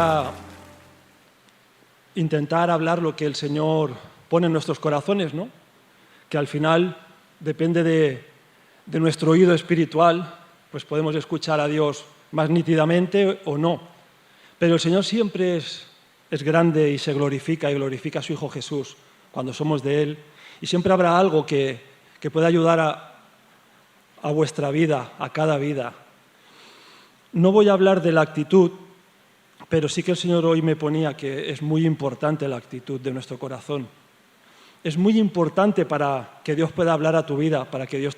a intentar hablar lo que el Señor pone en nuestros corazones, ¿no? Que al final depende de nuestro oído espiritual, pues podemos escuchar a Dios más nítidamente o no. Pero el Señor siempre es grande y se glorifica, y glorifica a su Hijo Jesús cuando somos de Él. Y siempre habrá algo que pueda ayudar a vuestra vida, a cada vida. No voy a hablar de la actitud, pero sí que el Señor hoy me ponía que es muy importante la actitud de nuestro corazón. Es muy importante para que Dios pueda hablar a tu vida, para que Dios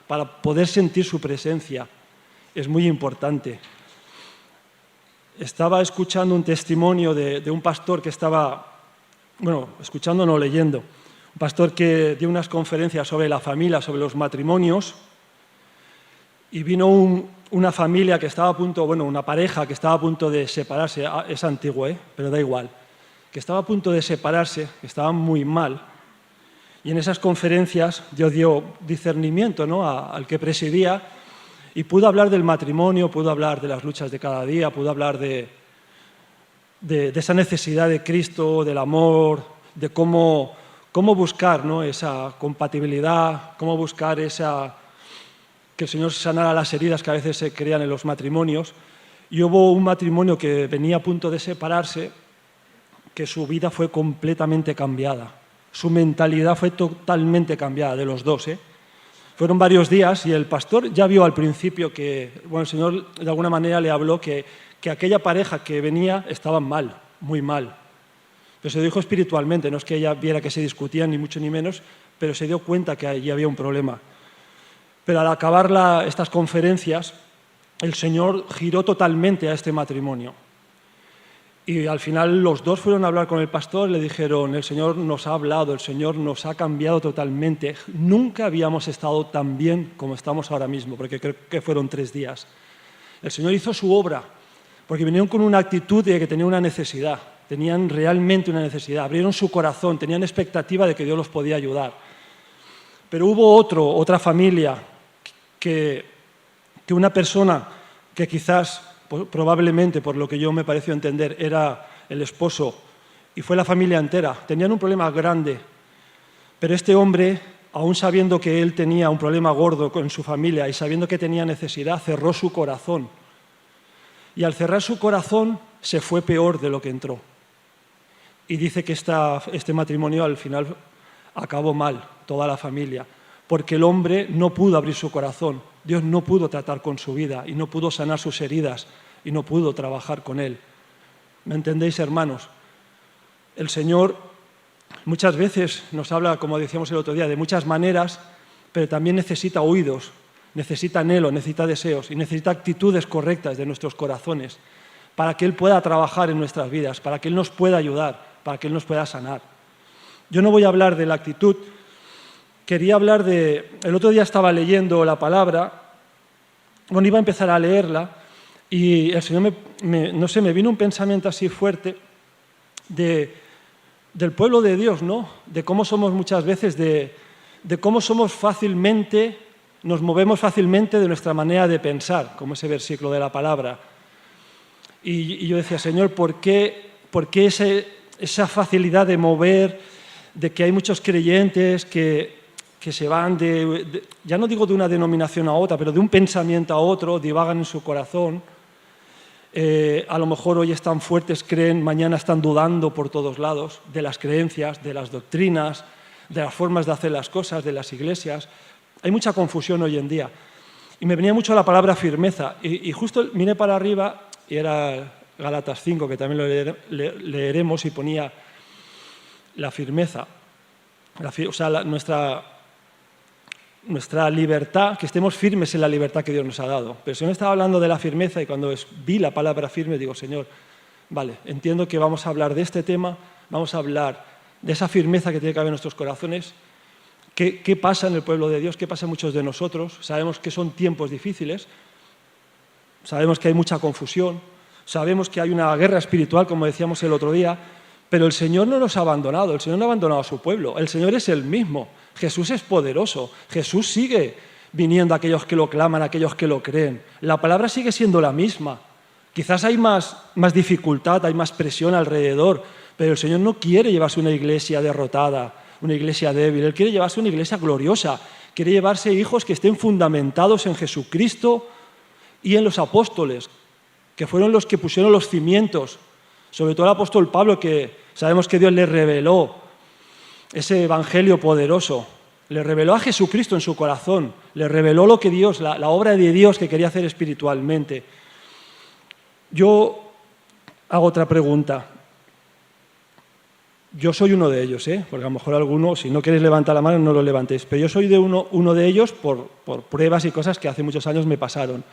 para poder sentir su presencia. Es muy importante. Estaba escuchando un testimonio de un pastor que estaba, escuchando no leyendo, un pastor que dio unas conferencias sobre la familia, sobre los matrimonios, y vino una familia que estaba a punto, una pareja que estaba a punto de separarse, es antiguo, pero da igual, que estaba a punto de separarse, que estaban muy mal, y en esas conferencias Dios dio discernimiento, ¿no?, al que presidía, y pudo hablar del matrimonio, pudo hablar de las luchas de cada día, pudo hablar de esa necesidad de Cristo, del amor, de cómo buscar, ¿no?, esa compatibilidad, cómo buscar que el Señor sanara las heridas que a veces se crean en los matrimonios. Y hubo un matrimonio que venía a punto de separarse, que su vida fue completamente cambiada. Su mentalidad fue totalmente cambiada, de los dos, Fueron varios días y el pastor ya vio al principio que, el Señor de alguna manera le habló que aquella pareja que venía estaban mal, muy mal. Pero se lo dijo espiritualmente, no es que ella viera que se discutían ni mucho ni menos, pero se dio cuenta que allí había un problema. Pero al acabar estas conferencias, el Señor giró totalmente a este matrimonio. Y al final los dos fueron a hablar con el pastor y le dijeron: el Señor nos ha hablado, el Señor nos ha cambiado totalmente. Nunca habíamos estado tan bien como estamos ahora mismo, porque creo que fueron 3 días. El Señor hizo su obra, porque vinieron con una actitud de que tenían una necesidad, tenían realmente una necesidad, abrieron su corazón, tenían expectativa de que Dios los podía ayudar. Pero hubo otra familia que una persona que quizás, probablemente, por lo que yo me pareció entender, era el esposo, y fue la familia entera. Tenían un problema grande, pero este hombre, aún sabiendo que él tenía un problema gordo con su familia y sabiendo que tenía necesidad, cerró su corazón. Y al cerrar su corazón, se fue peor de lo que entró. Y dice que este matrimonio al final acabó mal, toda la familia, porque el hombre no pudo abrir su corazón. Dios no pudo tratar con su vida y no pudo sanar sus heridas y no pudo trabajar con él. ¿Me entendéis, hermanos? El Señor muchas veces nos habla, como decíamos el otro día, de muchas maneras, pero también necesita oídos, necesita anhelo, necesita deseos y necesita actitudes correctas de nuestros corazones para que Él pueda trabajar en nuestras vidas, para que Él nos pueda ayudar, para que Él nos pueda sanar. Yo no voy a hablar de la actitud. Quería hablar el otro día estaba leyendo la palabra, iba a empezar a leerla y el Señor me vino un pensamiento así fuerte del pueblo de Dios, ¿no? De cómo somos muchas veces, de cómo somos nos movemos fácilmente de nuestra manera de pensar, como ese versículo de la palabra. Y yo decía: Señor, ¿por qué esa facilidad de mover, de que hay muchos creyentes que se van ya no digo de una denominación a otra, pero de un pensamiento a otro, divagan en su corazón, a lo mejor hoy están fuertes, creen, mañana están dudando por todos lados de las creencias, de las doctrinas, de las formas de hacer las cosas, de las iglesias. Hay mucha confusión hoy en día. Y me venía mucho la palabra firmeza. Y justo miré para arriba, y era Gálatas 5, que también lo leeremos, y ponía la firmeza. Nuestra libertad, que estemos firmes en la libertad que Dios nos ha dado. Pero el Señor estaba hablando de la firmeza y cuando vi la palabra firme digo: Señor, vale, entiendo que vamos a hablar de este tema, vamos a hablar de esa firmeza que tiene que haber en nuestros corazones. ¿Qué pasa en el pueblo de Dios? ¿Qué pasa en muchos de nosotros? Sabemos que son tiempos difíciles, sabemos que hay mucha confusión, sabemos que hay una guerra espiritual, como decíamos el otro día, pero el Señor no nos ha abandonado, el Señor no ha abandonado a su pueblo, el Señor es el mismo. Jesús es poderoso, Jesús sigue viniendo a aquellos que lo claman, a aquellos que lo creen. La palabra sigue siendo la misma, Quizás hay más dificultad, hay más presión alrededor, pero el Señor no quiere llevarse una iglesia derrotada, una iglesia débil. Él quiere llevarse una iglesia gloriosa, quiere llevarse hijos que estén fundamentados en Jesucristo y en los apóstoles, que fueron los que pusieron los cimientos, sobre todo el apóstol Pablo, que sabemos que Dios le reveló ese evangelio poderoso, le reveló a Jesucristo en su corazón, le reveló lo que Dios, la obra de Dios que quería hacer espiritualmente. Yo hago otra pregunta. Yo soy uno de ellos, porque a lo mejor alguno, si no queréis levantar la mano, no lo levantéis, pero yo soy uno de ellos por pruebas y cosas que hace muchos años me pasaron.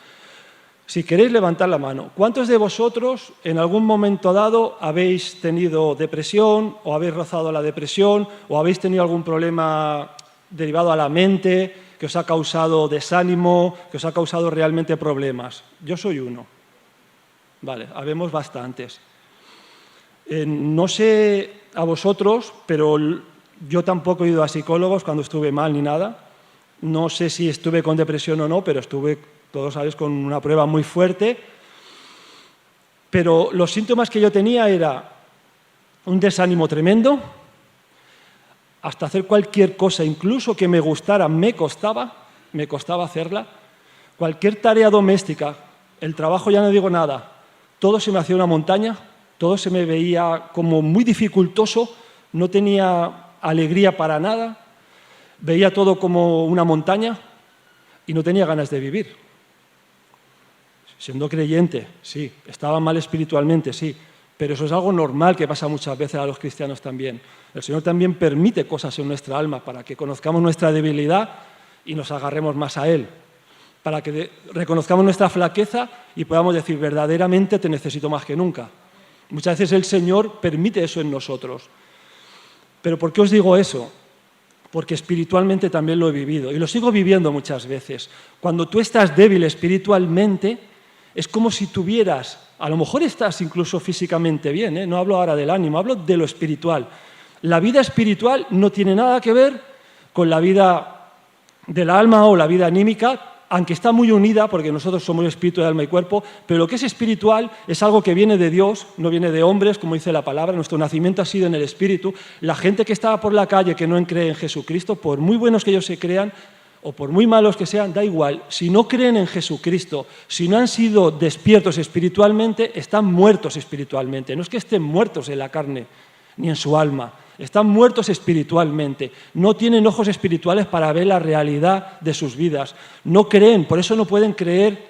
Si queréis levantar la mano, ¿cuántos de vosotros en algún momento dado habéis tenido depresión o habéis rozado la depresión o habéis tenido algún problema derivado a la mente que os ha causado desánimo, que os ha causado realmente problemas? Yo soy uno. Vale, habemos bastantes. No sé a vosotros, pero yo tampoco he ido a psicólogos cuando estuve mal ni nada. No sé si estuve con depresión o no, pero estuve, todos sabéis, con una prueba muy fuerte. Pero los síntomas que yo tenía era un desánimo tremendo, hasta hacer cualquier cosa, incluso que me gustara, me costaba hacerla. Cualquier tarea doméstica, el trabajo ya no digo nada, todo se me hacía una montaña, todo se me veía como muy dificultoso, no tenía alegría para nada, veía todo como una montaña y no tenía ganas de vivir. Siendo creyente, sí, estaba mal espiritualmente, sí, pero eso es algo normal que pasa muchas veces a los cristianos también. El Señor también permite cosas en nuestra alma para que conozcamos nuestra debilidad y nos agarremos más a Él, para que reconozcamos nuestra flaqueza y podamos decir, verdaderamente te necesito más que nunca. Muchas veces el Señor permite eso en nosotros. ¿Pero por qué os digo eso? Porque espiritualmente también lo he vivido y lo sigo viviendo muchas veces. Cuando tú estás débil espiritualmente, es como si tuvieras, a lo mejor estás incluso físicamente bien, no hablo ahora del ánimo, hablo de lo espiritual. La vida espiritual no tiene nada que ver con la vida del alma o la vida anímica, aunque está muy unida, porque nosotros somos espíritu, alma y cuerpo, pero lo que es espiritual es algo que viene de Dios, no viene de hombres, como dice la palabra. Nuestro nacimiento ha sido en el espíritu. La gente que está por la calle que no cree en Jesucristo, por muy buenos que ellos se crean, o por muy malos que sean, da igual. Si no creen en Jesucristo, si no han sido despiertos espiritualmente, están muertos espiritualmente. No es que estén muertos en la carne, ni en su alma. Están muertos espiritualmente, no tienen ojos espirituales para ver la realidad de sus vidas, no creen, por eso no pueden creer,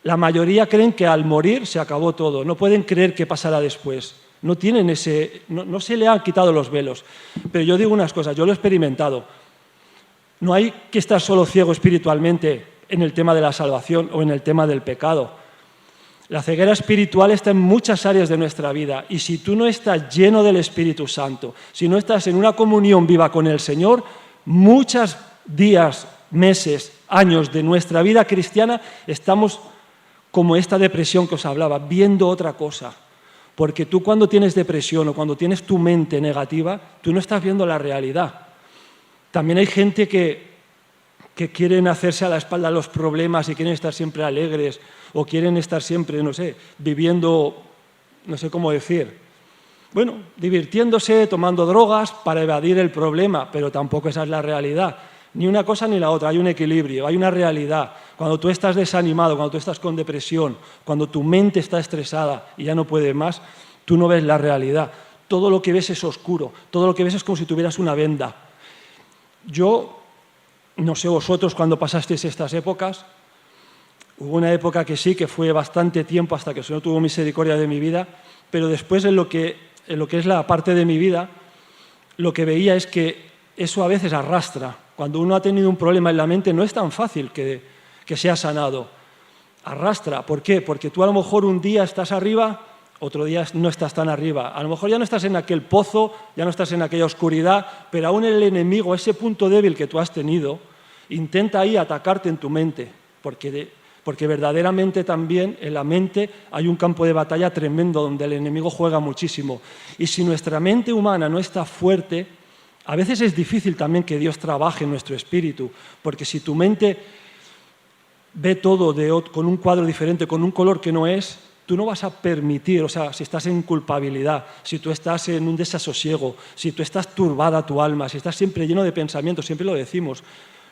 la mayoría creen que al morir se acabó todo, no pueden creer que pasará después, no se le han quitado los velos. Pero yo digo unas cosas, yo lo he experimentado, no hay que estar solo ciego espiritualmente en el tema de la salvación o en el tema del pecado. La ceguera espiritual está en muchas áreas de nuestra vida y si tú no estás lleno del Espíritu Santo, si no estás en una comunión viva con el Señor, muchos días, meses, años de nuestra vida cristiana estamos como esta depresión que os hablaba, viendo otra cosa. Porque tú cuando tienes depresión o cuando tienes tu mente negativa, tú no estás viendo la realidad. También hay gente que quieren hacerse a la espalda los problemas y quieren estar siempre alegres o quieren estar siempre, no sé, viviendo, no sé cómo decir, bueno, divirtiéndose, tomando drogas para evadir el problema, pero tampoco esa es la realidad. Ni una cosa ni la otra, hay un equilibrio, hay una realidad. Cuando tú estás desanimado, cuando tú estás con depresión, cuando tu mente está estresada y ya no puede más, tú no ves la realidad. Todo lo que ves es oscuro, todo lo que ves es como si tuvieras una venda. Yo no sé vosotros cuando pasasteis estas épocas, hubo una época que sí, que fue bastante tiempo hasta que el Señor tuvo misericordia de mi vida, pero después en lo que es la parte de mi vida, lo que veía es que eso a veces arrastra. Cuando uno ha tenido un problema en la mente no es tan fácil que sea sanado. Arrastra. ¿Por qué? Porque tú a lo mejor un día estás arriba, otro día no estás tan arriba. A lo mejor ya no estás en aquel pozo, ya no estás en aquella oscuridad, pero aún el enemigo, ese punto débil que tú has tenido, intenta ahí atacarte en tu mente, porque verdaderamente también en la mente hay un campo de batalla tremendo donde el enemigo juega muchísimo. Y si nuestra mente humana no está fuerte, a veces es difícil también que Dios trabaje en nuestro espíritu, porque si tu mente ve todo con un cuadro diferente, con un color que no es, tú no vas a permitir, o sea, si estás en culpabilidad, si tú estás en un desasosiego, si tú estás turbada tu alma, si estás siempre lleno de pensamientos, siempre lo decimos,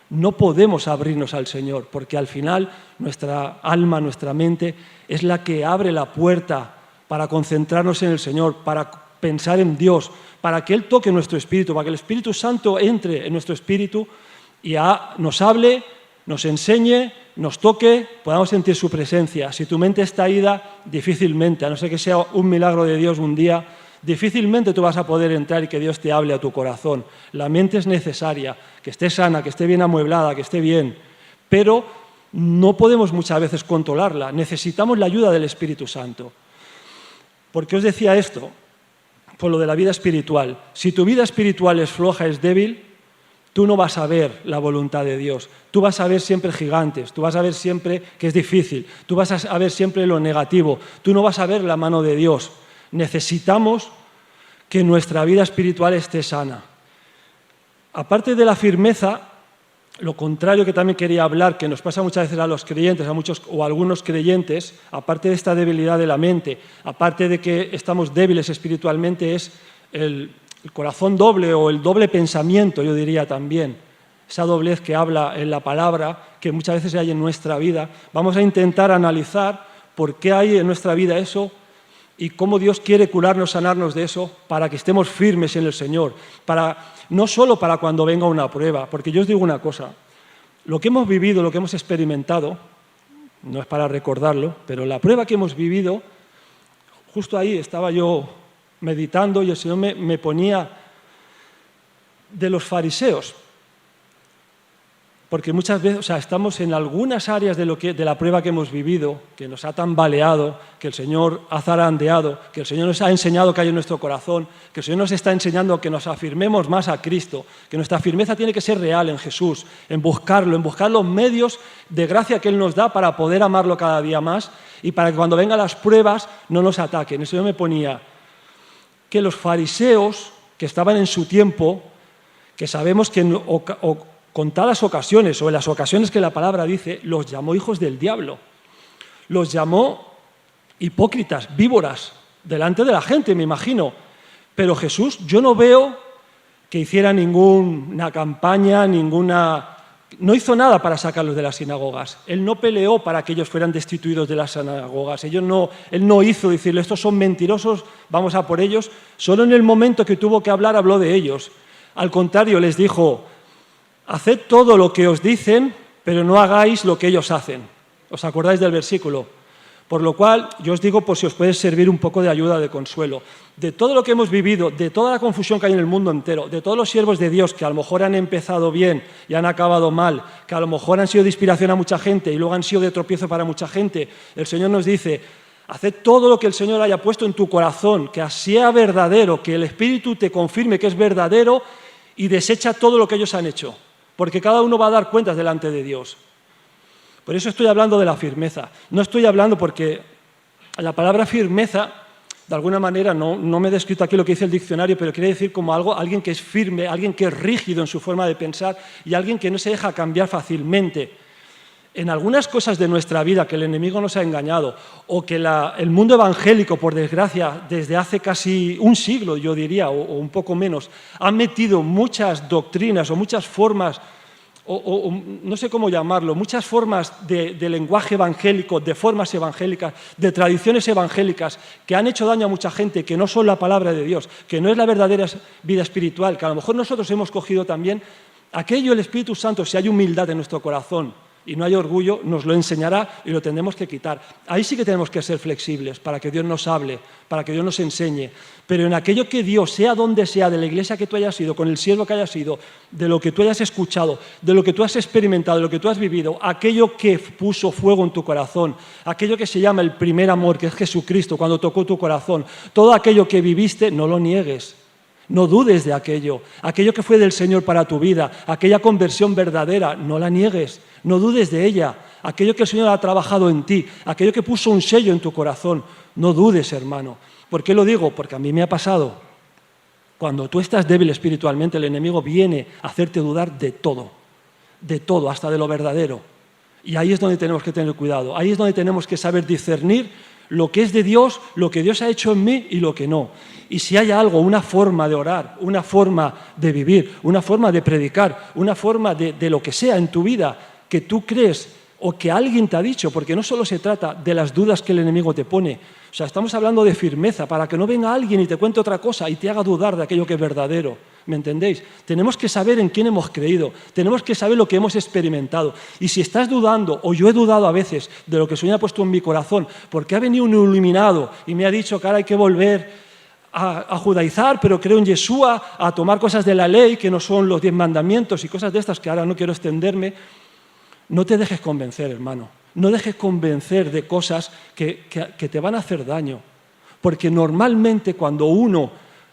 no podemos abrirnos al Señor, porque al final nuestra alma, nuestra mente, es la que abre la puerta para concentrarnos en el Señor, para pensar en Dios, para que Él toque nuestro espíritu, para que el Espíritu Santo entre en nuestro espíritu y nos hable, nos enseñe, nos toque, podamos sentir su presencia. Si tu mente está ida, difícilmente, a no ser que sea un milagro de Dios un día, difícilmente tú vas a poder entrar y que Dios te hable a tu corazón. La mente es necesaria, que esté sana, que esté bien amueblada, que esté bien, pero no podemos muchas veces controlarla. Necesitamos la ayuda del Espíritu Santo. ¿Por qué os decía esto? Por lo de la vida espiritual. Si tu vida espiritual es floja, es débil, tú no vas a ver la voluntad de Dios. Tú vas a ver siempre gigantes, tú vas a ver siempre que es difícil, tú vas a ver siempre lo negativo, tú no vas a ver la mano de Dios. Necesitamos que nuestra vida espiritual esté sana. Aparte de la firmeza, lo contrario que también quería hablar, que nos pasa muchas veces a los creyentes, a muchos o a algunos creyentes, aparte de esta debilidad de la mente, aparte de que estamos débiles espiritualmente, es el corazón doble o el doble pensamiento, yo diría también. Esa doblez que habla en la palabra, que muchas veces hay en nuestra vida. Vamos a intentar analizar por qué hay en nuestra vida eso y cómo Dios quiere curarnos, sanarnos de eso, para que estemos firmes en el Señor, no solo para cuando venga una prueba, porque yo os digo una cosa, lo que hemos vivido, lo que hemos experimentado, no es para recordarlo, pero la prueba que hemos vivido, justo ahí estaba yo meditando y el Señor me ponía de los fariseos, porque muchas veces, o sea, estamos en algunas áreas de la prueba que hemos vivido, que nos ha tambaleado, que el Señor ha zarandeado, que el Señor nos ha enseñado que hay en nuestro corazón, que el Señor nos está enseñando que nos afirmemos más a Cristo, que nuestra firmeza tiene que ser real en Jesús, en buscar los medios de gracia que Él nos da para poder amarlo cada día más y para que cuando vengan las pruebas no nos ataquen. El Señor me ponía que los fariseos que estaban en su tiempo, que sabemos que contadas ocasiones, o en las ocasiones que la palabra dice, los llamó hijos del diablo. Los llamó hipócritas, víboras, delante de la gente, me imagino. Pero Jesús, yo no veo que hiciera ninguna campaña, no hizo nada para sacarlos de las sinagogas. Él no peleó para que ellos fueran destituidos de las sinagogas. Él no hizo decirle, estos son mentirosos, vamos a por ellos. Solo en el momento que tuvo que hablar, habló de ellos. Al contrario, les dijo, haced todo lo que os dicen, pero no hagáis lo que ellos hacen. ¿Os acordáis del versículo? Por lo cual, yo os digo, por si os puede servir un poco de ayuda, de consuelo. De todo lo que hemos vivido, de toda la confusión que hay en el mundo entero, de todos los siervos de Dios que a lo mejor han empezado bien y han acabado mal, que a lo mejor han sido de inspiración a mucha gente y luego han sido de tropiezo para mucha gente, el Señor nos dice, haced todo lo que el Señor haya puesto en tu corazón, que sea verdadero, que el Espíritu te confirme que es verdadero y desecha todo lo que ellos han hecho. Porque cada uno va a dar cuentas delante de Dios. Por eso estoy hablando de la firmeza. No estoy hablando porque la palabra firmeza, de alguna manera, no me he descrito aquí lo que dice el diccionario, pero quiere decir como alguien que es firme, alguien que es rígido en su forma de pensar y alguien que no se deja cambiar fácilmente. En algunas cosas de nuestra vida que el enemigo nos ha engañado o que el mundo evangélico, por desgracia, desde hace casi un siglo, yo diría, o un poco menos, ha metido muchas doctrinas o muchas formas, o no sé cómo llamarlo, muchas formas de lenguaje evangélico, de formas evangélicas, de tradiciones evangélicas que han hecho daño a mucha gente, que no son la palabra de Dios, que no es la verdadera vida espiritual, que a lo mejor nosotros hemos cogido también aquello, el Espíritu Santo, si hay humildad en nuestro corazón y no hay orgullo, nos lo enseñará y lo tendremos que quitar. Ahí sí que tenemos que ser flexibles para que Dios nos hable, para que Dios nos enseñe. Pero en aquello que Dios, sea donde sea, de la iglesia que tú hayas ido, con el siervo que hayas sido, de lo que tú hayas escuchado, de lo que tú has experimentado, de lo que tú has vivido, aquello que puso fuego en tu corazón, aquello que se llama el primer amor, que es Jesucristo, cuando tocó tu corazón, todo aquello que viviste, no lo niegues. No dudes de aquello que fue del Señor para tu vida, aquella conversión verdadera, no la niegues, no dudes de ella, aquello que el Señor ha trabajado en ti, aquello que puso un sello en tu corazón, no dudes, hermano. ¿Por qué lo digo? Porque a mí me ha pasado. Cuando tú estás débil espiritualmente, el enemigo viene a hacerte dudar de todo, hasta de lo verdadero. Y ahí es donde tenemos que tener cuidado, ahí es donde tenemos que saber discernir Lo que es de Dios, lo que Dios ha hecho en mí y lo que no. Y si hay algo, una forma de orar, una forma de vivir, una forma de predicar, una forma de lo que sea en tu vida que tú crees o que alguien te ha dicho, porque no solo se trata de las dudas que el enemigo te pone. O sea, estamos hablando de firmeza, para que no venga alguien y te cuente otra cosa y te haga dudar de aquello que es verdadero. ¿Me entendéis? Tenemos que saber en quién hemos creído, tenemos que saber lo que hemos experimentado. Y si estás dudando, o yo he dudado a veces de lo que el Señor ha puesto en mi corazón, porque ha venido un iluminado y me ha dicho que ahora hay que volver a judaizar, pero creo en Yeshua, a tomar cosas de la ley que no son los 10 mandamientos y cosas de estas que ahora no quiero extenderme, no te dejes convencer, hermano. No dejes convencer de cosas que te van a hacer daño. Porque normalmente cuando uno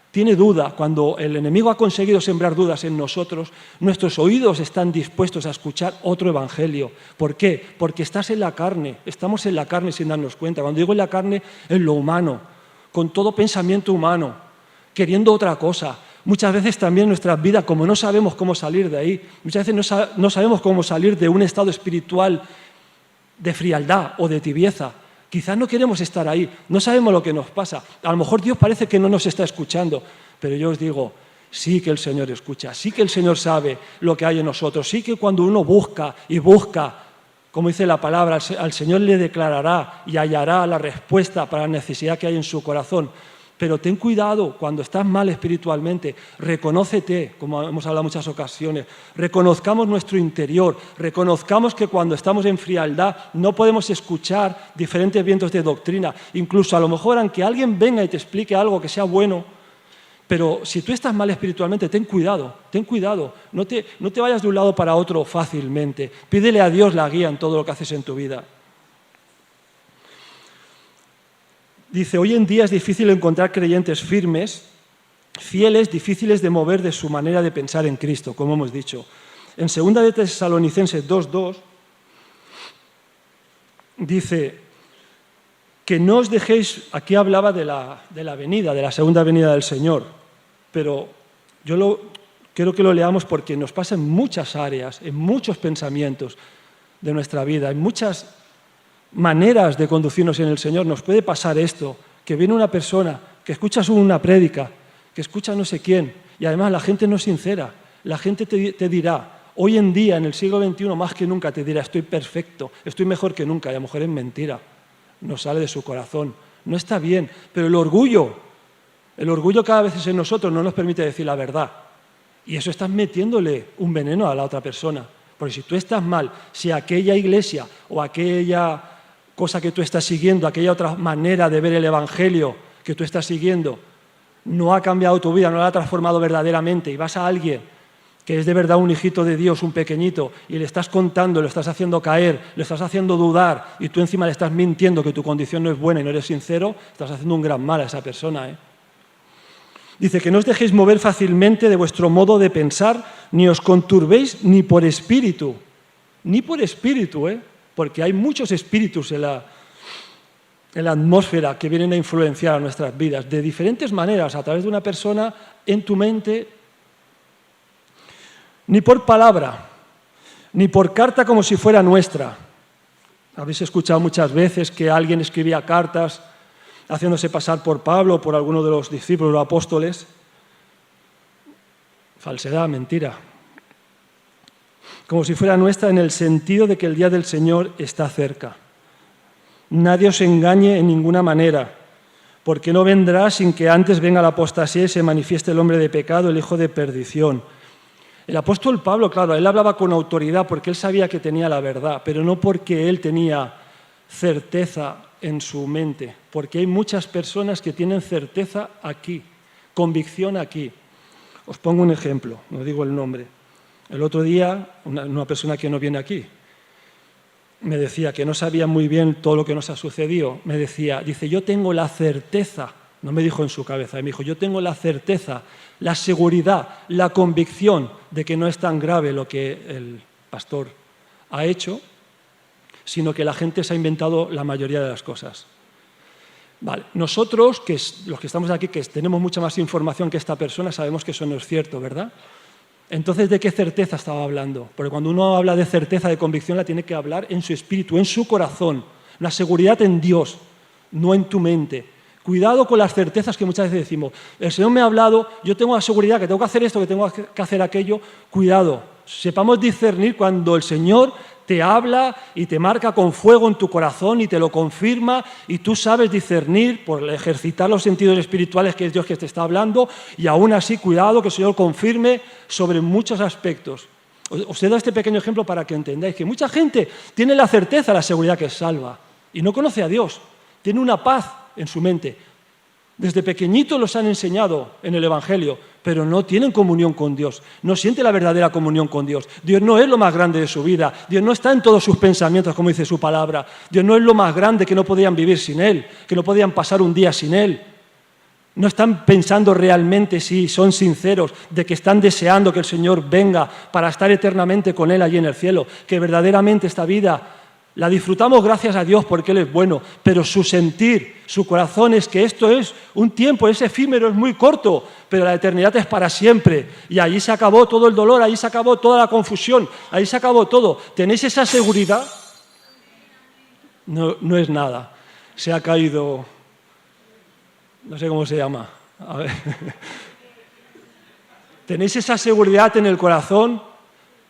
tiene duda, cuando el enemigo ha conseguido sembrar dudas en nosotros, nuestros oídos están dispuestos a escuchar otro evangelio. ¿Por qué? Porque estás en la carne, estamos en la carne sin darnos cuenta. Cuando digo en la carne, en lo humano, con todo pensamiento humano, queriendo otra cosa. Muchas veces también en nuestras vidas, como no sabemos cómo salir de ahí, muchas veces no sabemos cómo salir de un estado espiritual de frialdad o de tibieza. Quizás no queremos estar ahí, no sabemos lo que nos pasa. A lo mejor Dios parece que no nos está escuchando, pero yo os digo, sí que el Señor escucha, sí que el Señor sabe lo que hay en nosotros, sí que cuando uno busca y busca, como dice la palabra, al Señor le declarará y hallará la respuesta para la necesidad que hay en su corazón. Pero ten cuidado cuando estás mal espiritualmente, reconócete, como hemos hablado en muchas ocasiones, reconozcamos nuestro interior, reconozcamos que cuando estamos en frialdad no podemos escuchar diferentes vientos de doctrina, incluso a lo mejor aunque alguien venga y te explique algo que sea bueno, pero si tú estás mal espiritualmente, ten cuidado, no te vayas de un lado para otro fácilmente, pídele a Dios la guía en todo lo que haces en tu vida. Dice, hoy en día es difícil encontrar creyentes firmes, fieles, difíciles de mover de su manera de pensar en Cristo, como hemos dicho. En 2 de Tesalonicenses 2:2 dice que no os dejéis, aquí hablaba de la venida, de la segunda venida del Señor, pero quiero que lo leamos porque nos pasa en muchas áreas, en muchos pensamientos de nuestra vida, en muchas maneras de conducirnos en el Señor. Nos puede pasar esto, que viene una persona, que escuchas una prédica, que escucha no sé quién, y además la gente no es sincera. La gente te dirá, hoy en día, en el siglo XXI, más que nunca, te dirá, estoy perfecto, estoy mejor que nunca, y a lo mejor es mentira, no sale de su corazón, no está bien, pero el orgullo cada vez en nosotros no nos permite decir la verdad, y eso estás metiéndole un veneno a la otra persona, porque si tú estás mal, si aquella iglesia o aquella cosa que tú estás siguiendo, aquella otra manera de ver el Evangelio que tú estás siguiendo, no ha cambiado tu vida, no la ha transformado verdaderamente, y vas a alguien que es de verdad un hijito de Dios, un pequeñito, y le estás contando, lo estás haciendo caer, lo estás haciendo dudar, y tú encima le estás mintiendo que tu condición no es buena y no eres sincero, estás haciendo un gran mal a esa persona, Dice que no os dejéis mover fácilmente de vuestro modo de pensar, ni os conturbéis ni por espíritu, porque hay muchos espíritus en la atmósfera que vienen a influenciar a nuestras vidas, de diferentes maneras, a través de una persona, en tu mente, ni por palabra, ni por carta como si fuera nuestra. Habéis escuchado muchas veces que alguien escribía cartas haciéndose pasar por Pablo o por alguno de los discípulos o apóstoles. Falsedad, mentira. Como si fuera nuestra en el sentido de que el día del Señor está cerca. Nadie os engañe en ninguna manera, porque no vendrá sin que antes venga la apostasía y se manifieste el hombre de pecado, el hijo de perdición. El apóstol Pablo, claro, él hablaba con autoridad porque él sabía que tenía la verdad, pero no porque él tenía certeza en su mente, porque hay muchas personas que tienen certeza aquí, convicción aquí. Os pongo un ejemplo, no digo el nombre. El otro día, una persona que no viene aquí, me decía que no sabía muy bien todo lo que nos ha sucedido. Me decía, dice, yo tengo la certeza, no me dijo en su cabeza, me dijo, yo tengo la certeza, la seguridad, la convicción de que no es tan grave lo que el pastor ha hecho, sino que la gente se ha inventado la mayoría de las cosas. Vale, nosotros, los que estamos aquí, que tenemos mucha más información que esta persona, sabemos que eso no es cierto, ¿verdad? Entonces, ¿de qué certeza estaba hablando? Porque cuando uno habla de certeza, de convicción, la tiene que hablar en su espíritu, en su corazón, la seguridad en Dios no en tu mente. Cuidado con las certezas que muchas veces decimos. El Señor me ha hablado, yo tengo la seguridad que tengo que hacer esto, que tengo que hacer aquello. Cuidado, sepamos discernir cuando el Señor te habla y te marca con fuego en tu corazón y te lo confirma y tú sabes discernir por ejercitar los sentidos espirituales que es Dios que te está hablando y aún así cuidado que el Señor confirme sobre muchos aspectos. Os he dado este pequeño ejemplo para que entendáis que mucha gente tiene la certeza, la seguridad que es salva y no conoce a Dios, tiene una paz en su mente. Desde pequeñitos los han enseñado en el Evangelio, pero no tienen comunión con Dios, no sienten la verdadera comunión con Dios. Dios no es lo más grande de su vida, Dios no está en todos sus pensamientos, como dice su palabra. Dios no es lo más grande que no podían vivir sin Él, que no podían pasar un día sin Él. No están pensando realmente, si son sinceros, de que están deseando que el Señor venga para estar eternamente con Él allí en el cielo, que verdaderamente esta vida la disfrutamos gracias a Dios porque Él es bueno, pero su sentir, su corazón es que esto es un tiempo, es efímero, es muy corto, pero la eternidad es para siempre. Y allí se acabó todo el dolor, allí se acabó toda la confusión, ahí se acabó todo. ¿Tenéis esa seguridad? No es nada. Se ha caído, no sé cómo se llama. A ver. ¿Tenéis esa seguridad en el corazón?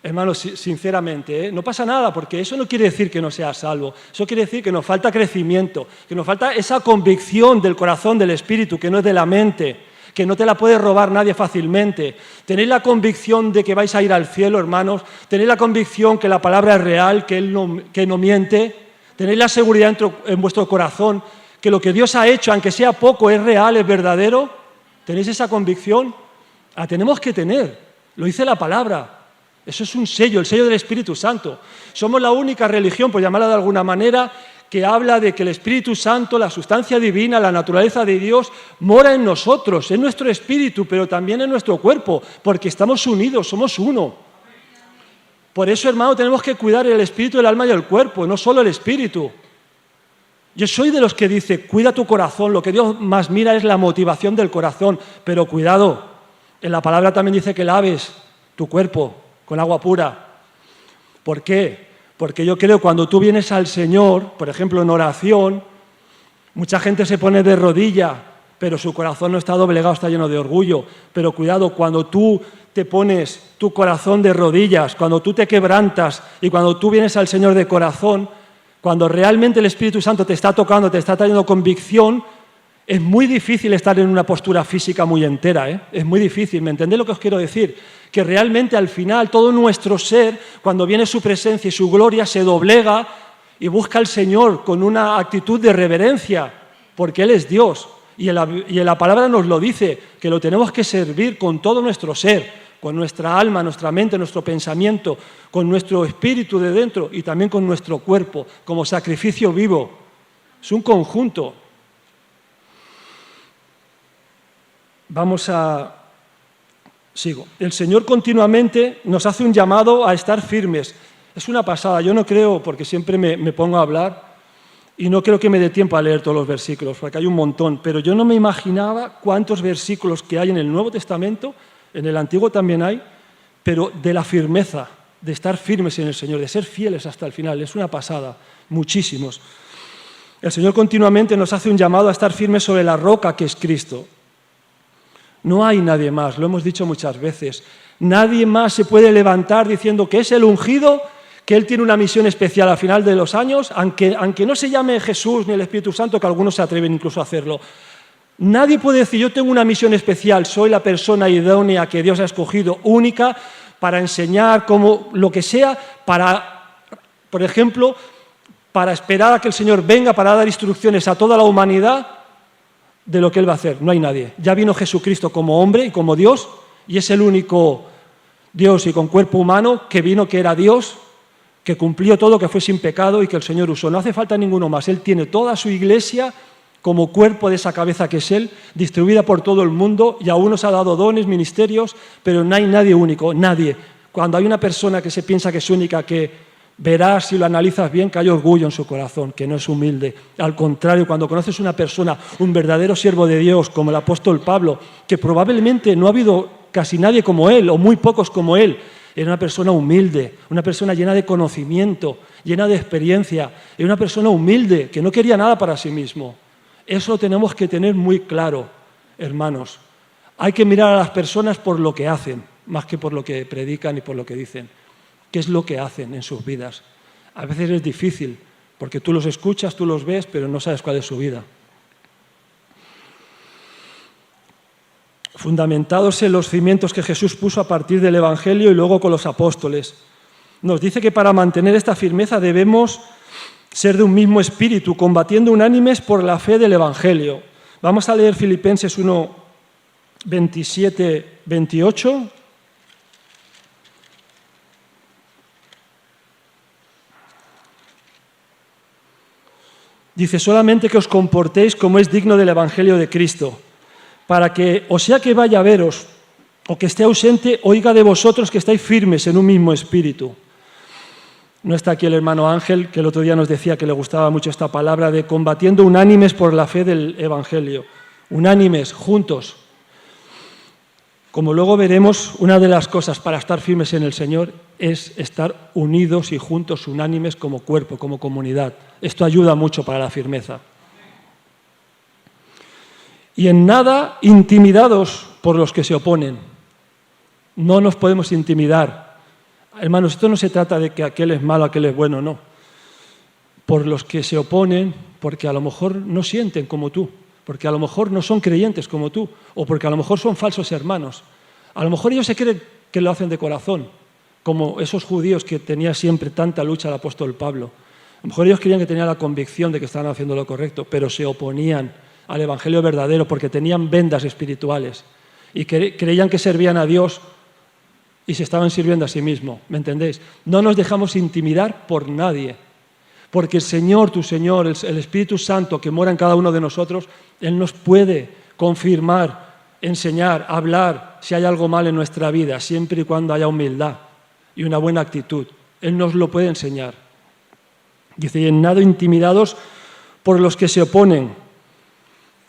Hermanos, sinceramente, no pasa nada, porque eso no quiere decir que no seas salvo. Eso quiere decir que nos falta crecimiento, que nos falta esa convicción del corazón, del espíritu, que no es de la mente, que no te la puede robar nadie fácilmente. Tenéis la convicción de que vais a ir al cielo, hermanos. Tenéis la convicción que la palabra es real, que no miente. Tenéis la seguridad en vuestro corazón que lo que Dios ha hecho, aunque sea poco, es real, es verdadero. ¿Tenéis esa convicción? La tenemos que tener. Lo dice la palabra. Eso es un sello, el sello del Espíritu Santo. Somos la única religión, por llamarla de alguna manera, que habla de que el Espíritu Santo, la sustancia divina, la naturaleza de Dios, mora en nosotros, en nuestro espíritu, pero también en nuestro cuerpo, porque estamos unidos, somos uno. Por eso, hermano, tenemos que cuidar el espíritu, el alma y el cuerpo, no solo el espíritu. Yo soy de los que dice, cuida tu corazón, lo que Dios más mira es la motivación del corazón, pero cuidado, en la palabra también dice que laves tu cuerpo con agua pura. ¿Por qué? Porque yo creo que cuando tú vienes al Señor, por ejemplo en oración, mucha gente se pone de rodilla, pero su corazón no está doblegado, está lleno de orgullo. Pero cuidado, cuando tú te pones tu corazón de rodillas, cuando tú te quebrantas y cuando tú vienes al Señor de corazón, cuando realmente el Espíritu Santo te está tocando, te está trayendo convicción, es muy difícil estar en una postura física muy entera, ¿eh? Es muy difícil, ¿me entendéis lo que os quiero decir? Que realmente al final todo nuestro ser, cuando viene su presencia y su gloria, se doblega y busca al Señor con una actitud de reverencia, porque Él es Dios. Y en la palabra nos lo dice, que lo tenemos que servir con todo nuestro ser, con nuestra alma, nuestra mente, nuestro pensamiento, con nuestro espíritu de dentro y también con nuestro cuerpo, como sacrificio vivo. Es un conjunto. Sigo. El Señor continuamente nos hace un llamado a estar firmes. Es una pasada. Yo no creo, porque siempre me pongo a hablar, y no creo que me dé tiempo a leer todos los versículos, porque hay un montón, pero yo no me imaginaba cuántos versículos que hay en el Nuevo Testamento, en el Antiguo también hay, pero de la firmeza, de estar firmes en el Señor, de ser fieles hasta el final. Es una pasada. Muchísimos. El Señor continuamente nos hace un llamado a estar firmes sobre la roca que es Cristo. No hay nadie más, lo hemos dicho muchas veces. Nadie más se puede levantar diciendo que es el ungido, que Él tiene una misión especial al final de los años, aunque no se llame Jesús ni el Espíritu Santo, que algunos se atreven incluso a hacerlo. Nadie puede decir, yo tengo una misión especial, soy la persona idónea que Dios ha escogido, única, para enseñar como lo que sea, por ejemplo, para esperar a que el Señor venga para dar instrucciones a toda la humanidad de lo que Él va a hacer. No hay nadie. Ya vino Jesucristo como hombre y como Dios, y es el único Dios y con cuerpo humano que vino, que era Dios, que cumplió todo, que fue sin pecado y que el Señor usó. No hace falta ninguno más. Él tiene toda su iglesia como cuerpo de esa cabeza que es Él, distribuida por todo el mundo, y aún nos ha dado dones, ministerios, pero no hay nadie único, nadie. Cuando hay una persona que se piensa que es única, que verás, si lo analizas bien, que hay orgullo en su corazón, que no es humilde. Al contrario, cuando conoces una persona, un verdadero siervo de Dios, como el apóstol Pablo, que probablemente no ha habido casi nadie como él, o muy pocos como él, era una persona humilde, una persona llena de conocimiento, llena de experiencia, era una persona humilde, que no quería nada para sí mismo. Eso lo tenemos que tener muy claro, hermanos. Hay que mirar a las personas por lo que hacen, más que por lo que predican y por lo que dicen. ¿Qué es lo que hacen en sus vidas? A veces es difícil, porque tú los escuchas, tú los ves, pero no sabes cuál es su vida. Fundamentados en los cimientos que Jesús puso a partir del Evangelio y luego con los apóstoles. Nos dice que para mantener esta firmeza debemos ser de un mismo espíritu, combatiendo unánimes por la fe del Evangelio. Vamos a leer Filipenses 1, 27, 28. Dice, solamente que os comportéis como es digno del Evangelio de Cristo, para que, o sea que vaya a veros, o que esté ausente, oiga de vosotros que estáis firmes en un mismo espíritu. No está aquí el hermano Ángel, que el otro día nos decía que le gustaba mucho esta palabra de combatiendo unánimes por la fe del Evangelio. Unánimes, juntos. Como luego veremos, una de las cosas para estar firmes en el Señor es estar unidos y juntos, unánimes como cuerpo, como comunidad. Esto ayuda mucho para la firmeza. Y en nada intimidados por los que se oponen. No nos podemos intimidar. Hermanos, esto no se trata de que aquel es malo, aquel es bueno, no. Por los que se oponen, porque a lo mejor no sienten como tú, porque a lo mejor no son creyentes como tú, o porque a lo mejor son falsos hermanos. A lo mejor ellos se creen que lo hacen de corazón, como esos judíos que tenía siempre tanta lucha el apóstol Pablo. A lo mejor ellos creían que tenían la convicción de que estaban haciendo lo correcto, pero se oponían al evangelio verdadero porque tenían vendas espirituales y creían que servían a Dios y se estaban sirviendo a sí mismos. ¿Me entendéis? No nos dejamos intimidar por nadie, porque el Señor, tu Señor, el Espíritu Santo que mora en cada uno de nosotros, Él nos puede confirmar, enseñar, hablar si hay algo mal en nuestra vida, siempre y cuando haya humildad y una buena actitud. Él nos lo puede enseñar. Dice, y en nada intimidados por los que se oponen,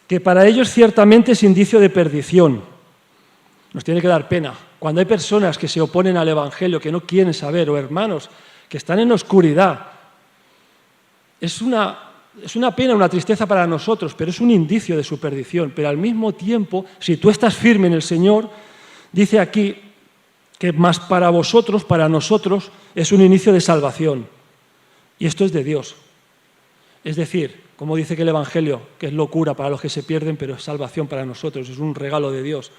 que para ellos ciertamente es indicio de perdición. Nos tiene que dar pena. Cuando hay personas que se oponen al Evangelio, que no quieren saber, o hermanos que están en oscuridad, es una pena, una tristeza para nosotros, pero es un indicio de su perdición. Pero al mismo tiempo, si tú estás firme en el Señor, dice aquí que más para vosotros, para nosotros, es un inicio de salvación. Y esto es de Dios. Es decir, como dice que el Evangelio, que es locura para los que se pierden, pero es salvación para nosotros, es un regalo de Dios.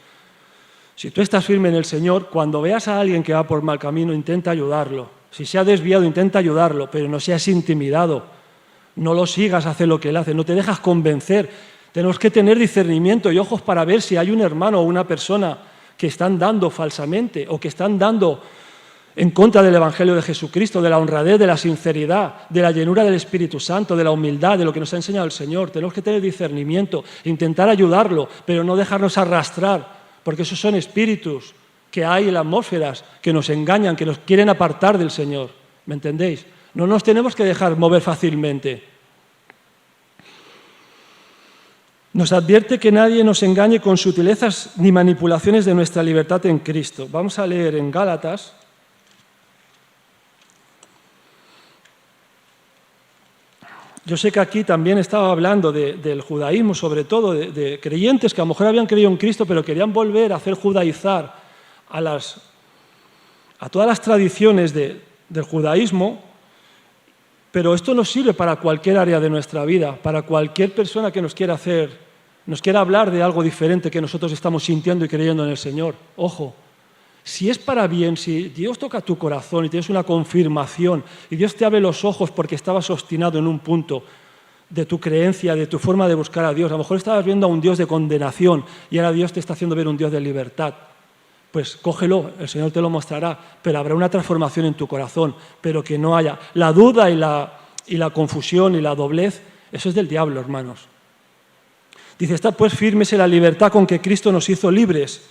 Si tú estás firme en el Señor, cuando veas a alguien que va por mal camino, intenta ayudarlo. Si se ha desviado, intenta ayudarlo, pero no seas intimidado. No lo sigas a hacer lo que él hace, no te dejas convencer. Tenemos que tener discernimiento y ojos para ver si hay un hermano o una persona que están dando falsamente o que están dando en contra del Evangelio de Jesucristo, de la honradez, de la sinceridad, de la llenura del Espíritu Santo, de la humildad, de lo que nos ha enseñado el Señor. Tenemos que tener discernimiento, intentar ayudarlo, pero no dejarnos arrastrar, porque esos son espíritus que hay en las atmósferas que nos engañan, que nos quieren apartar del Señor. ¿Me entendéis? No nos tenemos que dejar mover fácilmente. Nos advierte que nadie nos engañe con sutilezas ni manipulaciones de nuestra libertad en Cristo. Vamos a leer en Gálatas. Yo sé que aquí también estaba hablando del judaísmo, sobre todo de creyentes que a lo mejor habían creído en Cristo, pero querían volver a hacer judaizar a todas las tradiciones del judaísmo. Pero esto nos sirve para cualquier área de nuestra vida, para cualquier persona que nos quiera hablar de algo diferente que nosotros estamos sintiendo y creyendo en el Señor. Ojo, si es para bien, si Dios toca tu corazón y tienes una confirmación y Dios te abre los ojos porque estabas obstinado en un punto de tu creencia, de tu forma de buscar a Dios, a lo mejor estabas viendo a un Dios de condenación y ahora Dios te está haciendo ver un Dios de libertad. Pues cógelo, el Señor te lo mostrará, pero habrá una transformación en tu corazón, pero que no haya la duda y la confusión y la doblez. Eso es del diablo, hermanos. Dice, estad pues firmes en la libertad con que Cristo nos hizo libres,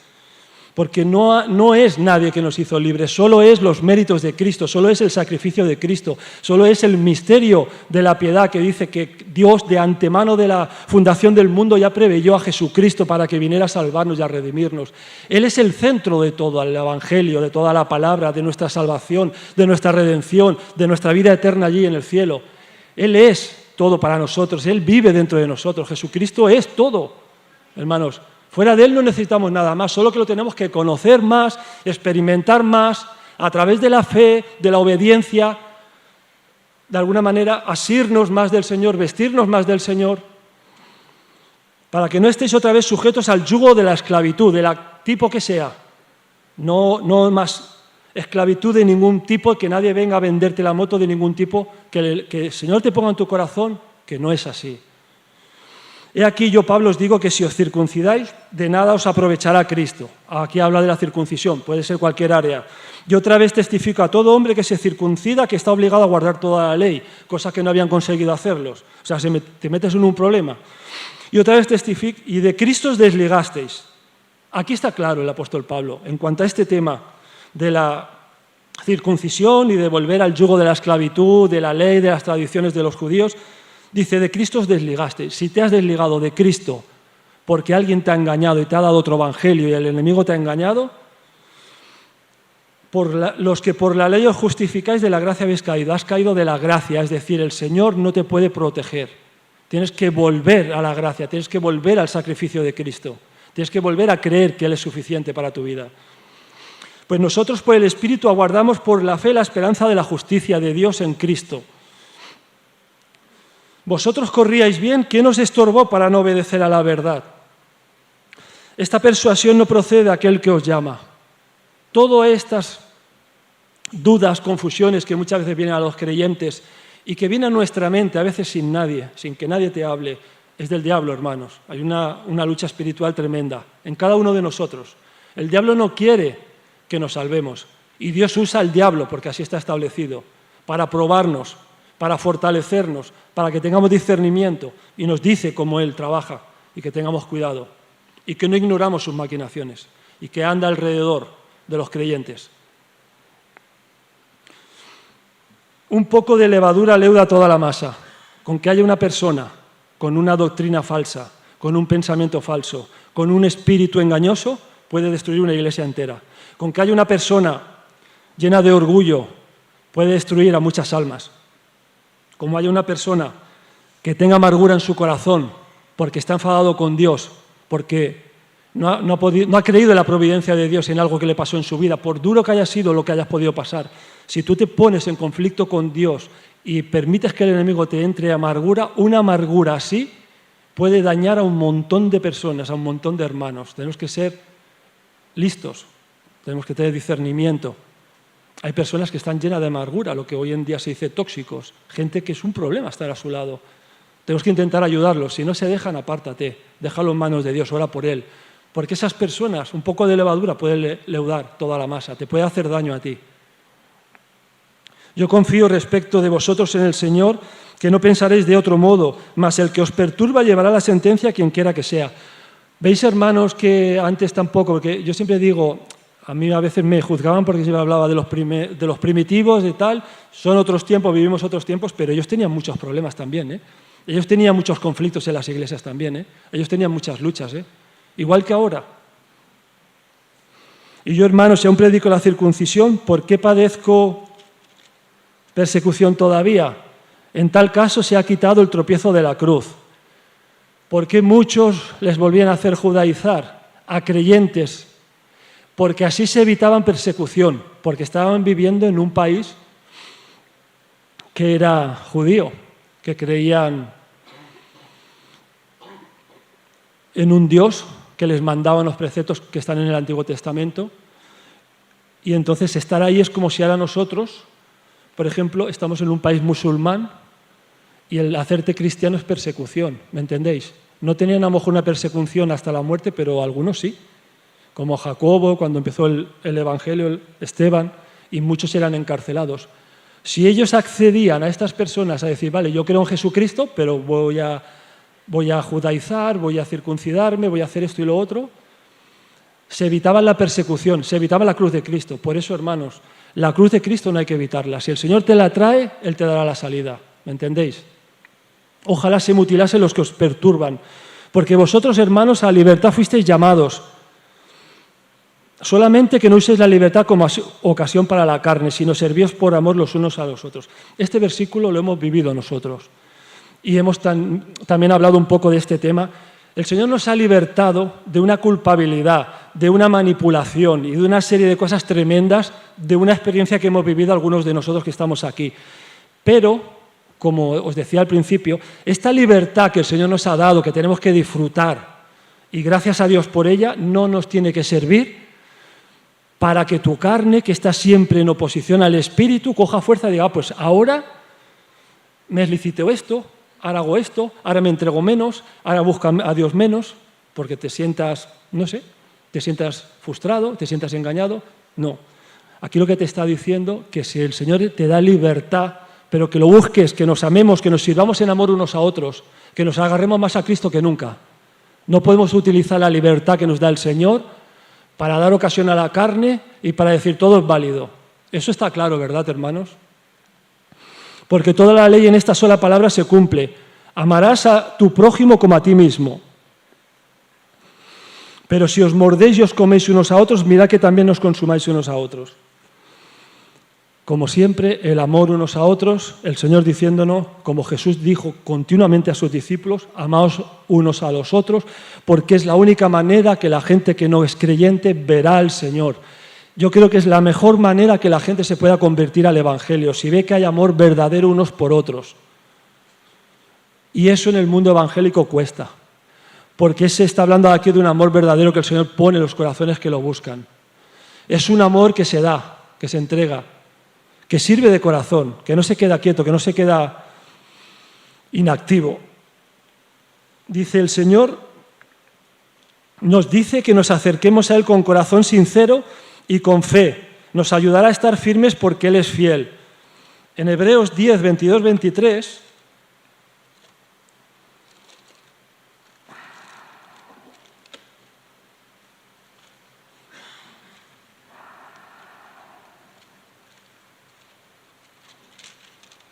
porque no es nadie que nos hizo libres, solo es los méritos de Cristo, solo es el sacrificio de Cristo, solo es el misterio de la piedad que dice que Dios de antemano de la fundación del mundo ya preveyó a Jesucristo para que viniera a salvarnos y a redimirnos. Él es el centro de todo el Evangelio, de toda la palabra, de nuestra salvación, de nuestra redención, de nuestra vida eterna allí en el cielo. Él es todo para nosotros, Él vive dentro de nosotros, Jesucristo es todo, hermanos. Fuera de Él no necesitamos nada más, solo que lo tenemos que conocer más, experimentar más, a través de la fe, de la obediencia, de alguna manera asirnos más del Señor, vestirnos más del Señor, para que no estéis otra vez sujetos al yugo de la esclavitud, de la tipo que sea. No más esclavitud de ningún tipo, que nadie venga a venderte la moto de ningún tipo, que el Señor te ponga en tu corazón, que no es así. He aquí yo, Pablo, os digo que si os circuncidáis, de nada os aprovechará Cristo. Aquí habla de la circuncisión, puede ser cualquier área. Y otra vez testifico a todo hombre que se circuncida que está obligado a guardar toda la ley, cosa que no habían conseguido hacerlos. O sea, te metes en un problema. Y otra vez testifico, y de Cristo os desligasteis. Aquí está claro el apóstol Pablo, en cuanto a este tema de la circuncisión y de volver al yugo de la esclavitud, de la ley, de las tradiciones de los judíos. Dice, de Cristo os desligasteis. Si te has desligado de Cristo porque alguien te ha engañado y te ha dado otro evangelio y el enemigo te ha engañado, los que por la ley os justificáis, de la gracia habéis caído. Has caído de la gracia, es decir, el Señor no te puede proteger. Tienes que volver a la gracia, tienes que volver al sacrificio de Cristo. Tienes que volver a creer que Él es suficiente para tu vida. Pues nosotros por el Espíritu aguardamos por la fe la esperanza de la justicia de Dios en Cristo. Vosotros corríais bien, ¿quién os estorbó para no obedecer a la verdad? Esta persuasión no procede de aquel que os llama. Todas estas dudas, confusiones que muchas veces vienen a los creyentes y que vienen a nuestra mente, a veces sin nadie, sin que nadie te hable, es del diablo, hermanos. Hay una lucha espiritual tremenda en cada uno de nosotros. El diablo no quiere que nos salvemos y Dios usa al diablo, porque así está establecido, para probarnos, para fortalecernos, para que tengamos discernimiento y nos dice cómo Él trabaja y que tengamos cuidado y que no ignoramos sus maquinaciones y que anda alrededor de los creyentes. Un poco de levadura leuda toda la masa. Con que haya una persona con una doctrina falsa, con un pensamiento falso, con un espíritu engañoso, puede destruir una iglesia entera. Con que haya una persona llena de orgullo, puede destruir a muchas almas. Como haya una persona que tenga amargura en su corazón porque está enfadado con Dios, porque no ha creído en la providencia de Dios en algo que le pasó en su vida, por duro que haya sido lo que hayas podido pasar, si tú te pones en conflicto con Dios y permites que el enemigo te entre amargura, una amargura así puede dañar a un montón de personas, a un montón de hermanos. Tenemos que ser listos, tenemos que tener discernimiento. Hay personas que están llenas de amargura, lo que hoy en día se dice tóxicos, gente que es un problema estar a su lado. Tenemos que intentar ayudarlos. Si no se dejan, apártate, déjalo en manos de Dios, ora por Él. Porque esas personas, un poco de levadura puede leudar toda la masa, te puede hacer daño a ti. Yo confío respecto de vosotros en el Señor, que no pensaréis de otro modo, mas el que os perturba llevará la sentencia a quien quiera que sea. ¿Veis, hermanos, que antes tampoco? Porque yo siempre digo, a mí a veces me juzgaban porque siempre hablaba de los primitivos y tal, son otros tiempos, vivimos otros tiempos, pero ellos tenían muchos problemas también, ¿eh? Ellos tenían muchos conflictos en las iglesias también, ¿eh? Ellos tenían muchas luchas, ¿eh? Igual que ahora. Y yo, hermanos, si aún predico la circuncisión, ¿por qué padezco persecución todavía? En tal caso se ha quitado el tropiezo de la cruz. ¿Por qué muchos les volvían a hacer judaizar a creyentes? Porque así se evitaban persecución, porque estaban viviendo en un país que era judío, que creían en un Dios que les mandaba los preceptos que están en el Antiguo Testamento. Y entonces estar ahí es como si ahora nosotros, por ejemplo, estamos en un país musulmán y el hacerte cristiano es persecución, ¿me entendéis? No tenían a lo mejor una persecución hasta la muerte, pero algunos sí. Como Jacobo, cuando empezó el Evangelio, Esteban, y muchos eran encarcelados. Si ellos accedían a estas personas a decir, vale, yo creo en Jesucristo, pero voy a judaizar, voy a circuncidarme, voy a hacer esto y lo otro, se evitaba la persecución, se evitaba la cruz de Cristo. Por eso, hermanos, la cruz de Cristo no hay que evitarla. Si el Señor te la trae, Él te dará la salida. ¿Me entendéis? Ojalá se mutilasen los que os perturban, porque vosotros, hermanos, a la libertad fuisteis llamados. Solamente que no uséis la libertad como ocasión para la carne, sino servíos por amor los unos a los otros. Este versículo lo hemos vivido nosotros. y hemos también hablado un poco de este tema. El Señor nos ha libertado de una culpabilidad, de una manipulación y de una serie de cosas tremendas, de una experiencia que hemos vivido algunos de nosotros que estamos aquí. Pero, como os decía al principio, esta libertad que el Señor nos ha dado, que tenemos que disfrutar, y gracias a Dios por ella, no nos tiene que servir para que tu carne, que está siempre en oposición al Espíritu, coja fuerza y diga, pues ahora me es lícito esto, ahora hago esto, ahora me entrego menos, ahora busco a Dios menos, porque te sientas, no sé, te sientas frustrado, te sientas engañado. No. Aquí lo que te está diciendo que si el Señor te da libertad, pero que lo busques, que nos amemos, que nos sirvamos en amor unos a otros, que nos agarremos más a Cristo que nunca. No podemos utilizar la libertad que nos da el Señor para dar ocasión a la carne y para decir todo es válido. Eso está claro, ¿verdad, hermanos? Porque toda la ley en esta sola palabra se cumple. Amarás a tu prójimo como a ti mismo. Pero si os mordéis y os coméis unos a otros, mirad que también os consumáis unos a otros. Como siempre, el amor unos a otros, el Señor diciéndonos, como Jesús dijo continuamente a sus discípulos, amaos unos a los otros, porque es la única manera que la gente que no es creyente verá al Señor. Yo creo que es la mejor manera que la gente se pueda convertir al Evangelio, si ve que hay amor verdadero unos por otros. Y eso en el mundo evangélico cuesta, porque se está hablando aquí de un amor verdadero que el Señor pone en los corazones que lo buscan. Es un amor que se da, que se entrega, que sirve de corazón, que no se queda quieto, que no se queda inactivo. Dice el Señor, nos dice que nos acerquemos a Él con corazón sincero y con fe. Nos ayudará a estar firmes porque Él es fiel. En Hebreos 10, 22, 23...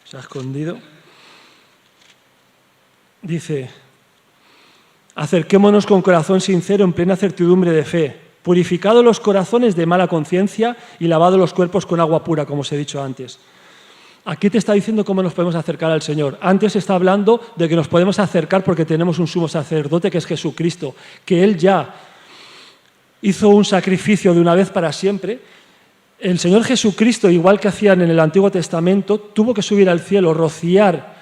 se ha escondido. Dice, acerquémonos con corazón sincero en plena certidumbre de fe, purificados los corazones de mala conciencia y lavados los cuerpos con agua pura, como os he dicho antes. Aquí te está diciendo cómo nos podemos acercar al Señor. Antes está hablando de que nos podemos acercar porque tenemos un sumo sacerdote que es Jesucristo, que Él ya hizo un sacrificio de una vez para siempre. El Señor Jesucristo, igual que hacían en el Antiguo Testamento, tuvo que subir al cielo, rociar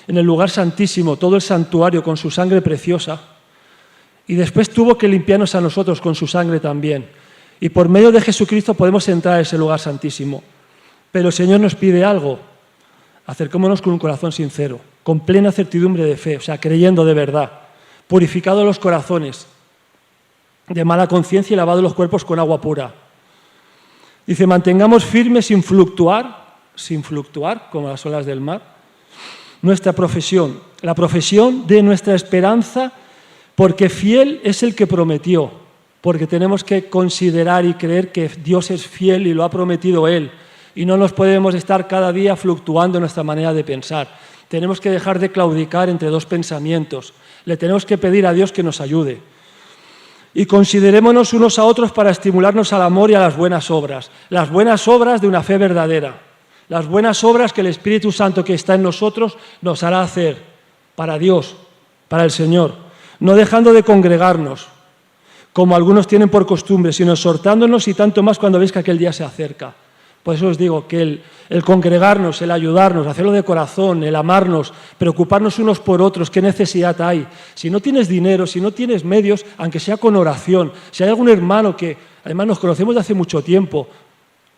en el lugar santísimo todo el santuario con su sangre preciosa y después tuvo que limpiarnos a nosotros con su sangre también. Y por medio de Jesucristo podemos entrar a ese lugar santísimo. Pero el Señor nos pide algo, acerquémonos con un corazón sincero, con plena certidumbre de fe, o sea, creyendo de verdad, purificados los corazones de mala conciencia y lavados los cuerpos con agua pura. Dice, mantengamos firmes sin fluctuar, como las olas del mar, nuestra profesión, la profesión de nuestra esperanza, porque fiel es el que prometió, porque tenemos que considerar y creer que Dios es fiel y lo ha prometido Él, y no nos podemos estar cada día fluctuando en nuestra manera de pensar. Tenemos que dejar de claudicar entre dos pensamientos, le tenemos que pedir a Dios que nos ayude. Y considerémonos unos a otros para estimularnos al amor y a las buenas obras de una fe verdadera, las buenas obras que el Espíritu Santo que está en nosotros nos hará hacer para Dios, para el Señor, no dejando de congregarnos, como algunos tienen por costumbre, sino exhortándonos y tanto más cuando veis que aquel día se acerca. Por eso os digo que el congregarnos, el ayudarnos, hacerlo de corazón, el amarnos, preocuparnos unos por otros, qué necesidad hay. Si no tienes dinero, si no tienes medios, aunque sea con oración, si hay algún hermano que además nos conocemos de hace mucho tiempo,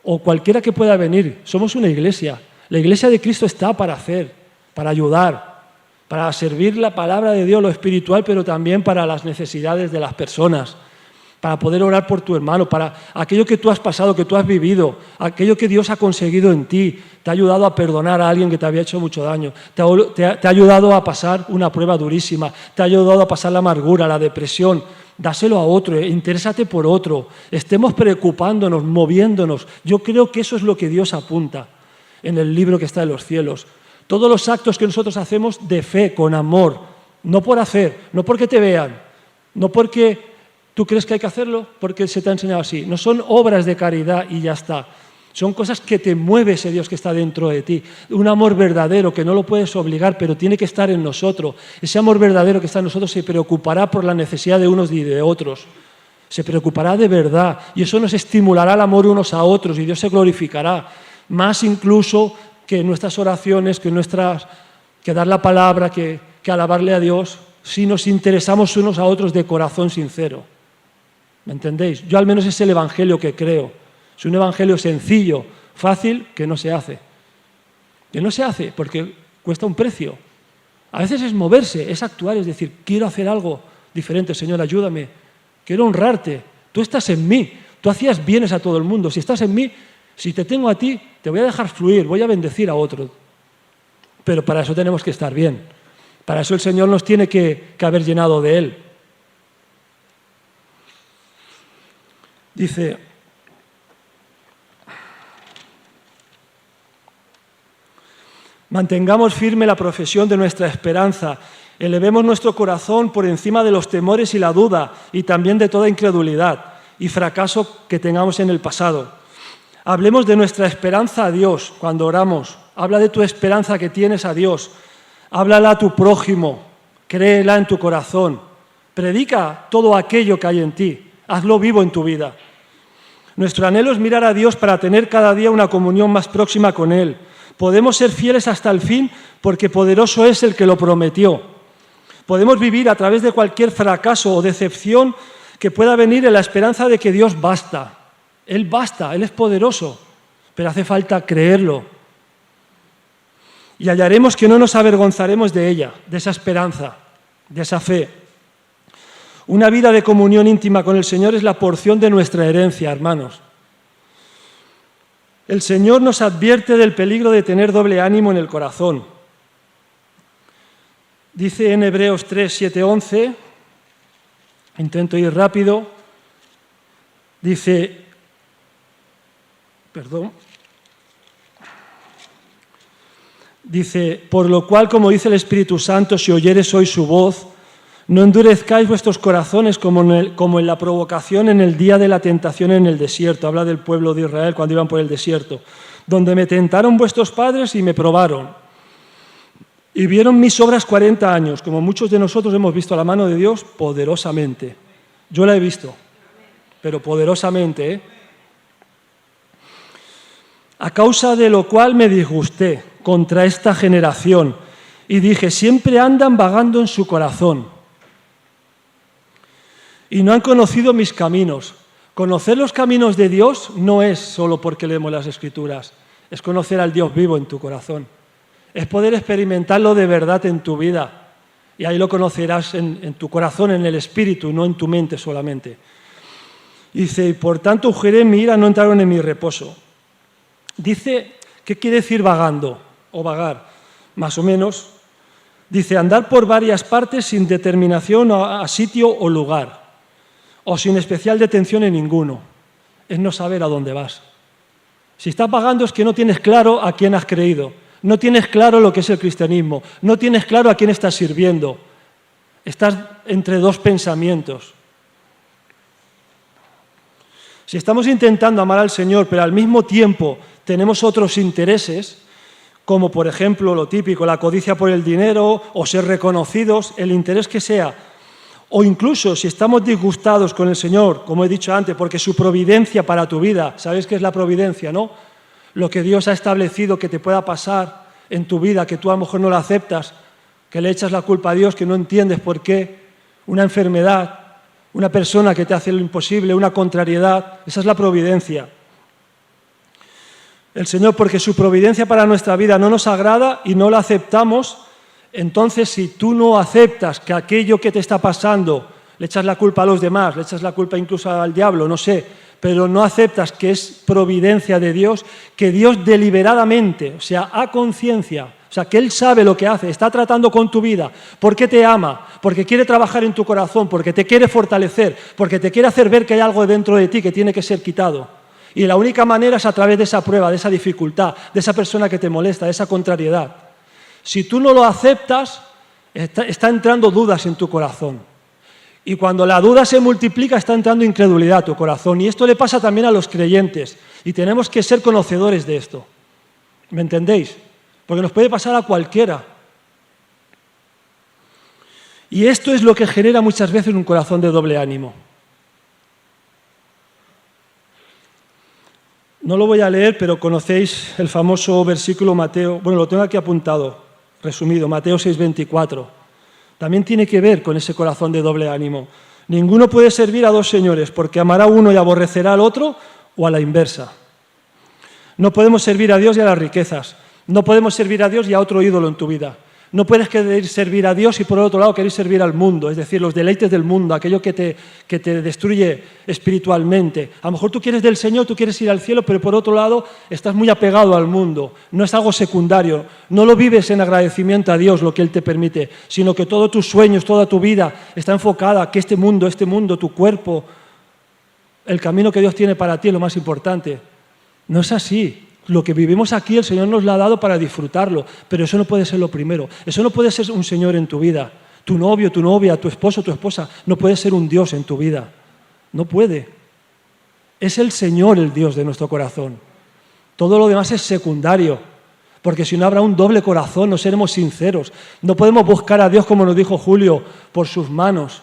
o cualquiera que pueda venir, somos una iglesia. La iglesia de Cristo está para hacer, para ayudar, para servir la palabra de Dios, lo espiritual, pero también para las necesidades de las personas, para poder orar por tu hermano, para aquello que tú has pasado, que tú has vivido, aquello que Dios ha conseguido en ti, te ha ayudado a perdonar a alguien que te había hecho mucho daño, te ha ayudado a pasar una prueba durísima, te ha ayudado a pasar la amargura, la depresión. Dáselo a otro, interésate por otro, estemos preocupándonos, moviéndonos. Yo creo que eso es lo que Dios apunta en el libro que está en los cielos. Todos los actos que nosotros hacemos de fe, con amor, no por hacer, no porque te vean, no porque tú crees que hay que hacerlo porque se te ha enseñado así. No son obras de caridad y ya está. Son cosas que te mueve ese Dios que está dentro de ti. Un amor verdadero que no lo puedes obligar, pero tiene que estar en nosotros. Ese amor verdadero que está en nosotros se preocupará por la necesidad de unos y de otros. Se preocupará de verdad. Y eso nos estimulará el amor unos a otros y Dios se glorificará. Más incluso que nuestras oraciones, que dar la palabra, que alabarle a Dios, si nos interesamos unos a otros de corazón sincero. ¿Me entendéis? Yo al menos es el evangelio que creo. Es un evangelio sencillo, fácil, que no se hace. Que no se hace porque cuesta un precio. A veces es moverse, es actuar, es decir, quiero hacer algo diferente, Señor, ayúdame. Quiero honrarte. Tú estás en mí. Tú hacías bienes a todo el mundo. Si estás en mí, si te tengo a ti, te voy a dejar fluir, voy a bendecir a otro. Pero para eso tenemos que estar bien. Para eso el Señor nos tiene que haber llenado de Él. Dice, mantengamos firme la profesión de nuestra esperanza, elevemos nuestro corazón por encima de los temores y la duda y también de toda incredulidad y fracaso que tengamos en el pasado. Hablemos de nuestra esperanza a Dios cuando oramos. Habla de tu esperanza que tienes a Dios. Háblala a tu prójimo. Créela en tu corazón. Predica todo aquello que hay en ti. Hazlo vivo en tu vida. Nuestro anhelo es mirar a Dios para tener cada día una comunión más próxima con Él. Podemos ser fieles hasta el fin porque poderoso es el que lo prometió. Podemos vivir a través de cualquier fracaso o decepción que pueda venir en la esperanza de que Dios basta. Él basta, Él es poderoso, pero hace falta creerlo. Y hallaremos que no nos avergonzaremos de ella, de esa esperanza, de esa fe. Una vida de comunión íntima con el Señor es la porción de nuestra herencia, hermanos. El Señor nos advierte del peligro de tener doble ánimo en el corazón. Dice en Hebreos 3, 7, 11, intento ir rápido, dice, por lo cual, como dice el Espíritu Santo, si oyeres hoy su voz, no endurezcáis vuestros corazones como en la provocación en el día de la tentación en el desierto. Habla del pueblo de Israel cuando iban por el desierto. Donde me tentaron vuestros padres y me probaron. Y vieron mis obras 40 años, como muchos de nosotros hemos visto la mano de Dios poderosamente. Yo la he visto, pero poderosamente, ¿eh? A causa de lo cual me disgusté contra esta generación y dije, siempre andan vagando en su corazón. Y no han conocido mis caminos. Conocer los caminos de Dios no es solo porque leemos las Escrituras, es conocer al Dios vivo en tu corazón. Es poder experimentarlo de verdad en tu vida. Y ahí lo conocerás en tu corazón, en el Espíritu, no en tu mente solamente. Dice, y por tanto juré en mi ira, no entraron en mi reposo. Dice, ¿qué quiere decir vagando o vagar? Más o menos. Dice, andar por varias partes sin determinación a sitio o lugar. O sin especial detención en ninguno. Es no saber a dónde vas. Si estás vagando es que no tienes claro a quién has creído. No tienes claro lo que es el cristianismo. No tienes claro a quién estás sirviendo. Estás entre dos pensamientos. Si estamos intentando amar al Señor, pero al mismo tiempo tenemos otros intereses, como por ejemplo lo típico, la codicia por el dinero o ser reconocidos, el interés que sea, o incluso si estamos disgustados con el Señor, como he dicho antes, porque su providencia para tu vida, ¿sabéis qué es la providencia, no? Lo que Dios ha establecido que te pueda pasar en tu vida, que tú a lo mejor no lo aceptas, que le echas la culpa a Dios, que no entiendes por qué, una enfermedad, una persona que te hace lo imposible, una contrariedad, esa es la providencia. El Señor, porque su providencia para nuestra vida no nos agrada y no la aceptamos, entonces si tú no aceptas que aquello que te está pasando, le echas la culpa a los demás, le echas la culpa incluso al diablo, no sé, pero no aceptas que es providencia de Dios, que Dios deliberadamente, o sea, a conciencia, o sea, que Él sabe lo que hace, está tratando con tu vida, porque te ama, porque quiere trabajar en tu corazón, porque te quiere fortalecer, porque te quiere hacer ver que hay algo dentro de ti que tiene que ser quitado. Y la única manera es a través de esa prueba, de esa dificultad, de esa persona que te molesta, de esa contrariedad. Si tú no lo aceptas, está entrando dudas en tu corazón. Y cuando la duda se multiplica, está entrando incredulidad a tu corazón. Y esto le pasa también a los creyentes. Y tenemos que ser conocedores de esto. ¿Me entendéis? Porque nos puede pasar a cualquiera. Y esto es lo que genera muchas veces un corazón de doble ánimo. No lo voy a leer, pero conocéis el famoso versículo Mateo, bueno, lo tengo aquí apuntado, resumido, Mateo 6:24. También tiene que ver con ese corazón de doble ánimo. Ninguno puede servir a dos señores, porque amará a uno y aborrecerá al otro, o a la inversa. No podemos servir a Dios y a las riquezas. No podemos servir a Dios y a otro ídolo en tu vida. No puedes querer servir a Dios y por el otro lado querer servir al mundo, es decir, los deleites del mundo, aquello que te destruye espiritualmente. A lo mejor tú quieres del Señor, tú quieres ir al cielo, pero por otro lado estás muy apegado al mundo. No es algo secundario. No lo vives en agradecimiento a Dios lo que Él te permite, sino que todos tus sueños, toda tu vida está enfocada a que este mundo, tu cuerpo, el camino que Dios tiene para ti es lo más importante. No es así. Lo que vivimos aquí el Señor nos lo ha dado para disfrutarlo, pero eso no puede ser lo primero. Eso no puede ser un Señor en tu vida. Tu novio, tu novia, tu esposo, tu esposa, no puede ser un Dios en tu vida. No puede. Es el Señor el Dios de nuestro corazón. Todo lo demás es secundario, porque si no habrá un doble corazón, no seremos sinceros. No podemos buscar a Dios, como nos dijo Julio, por sus manos.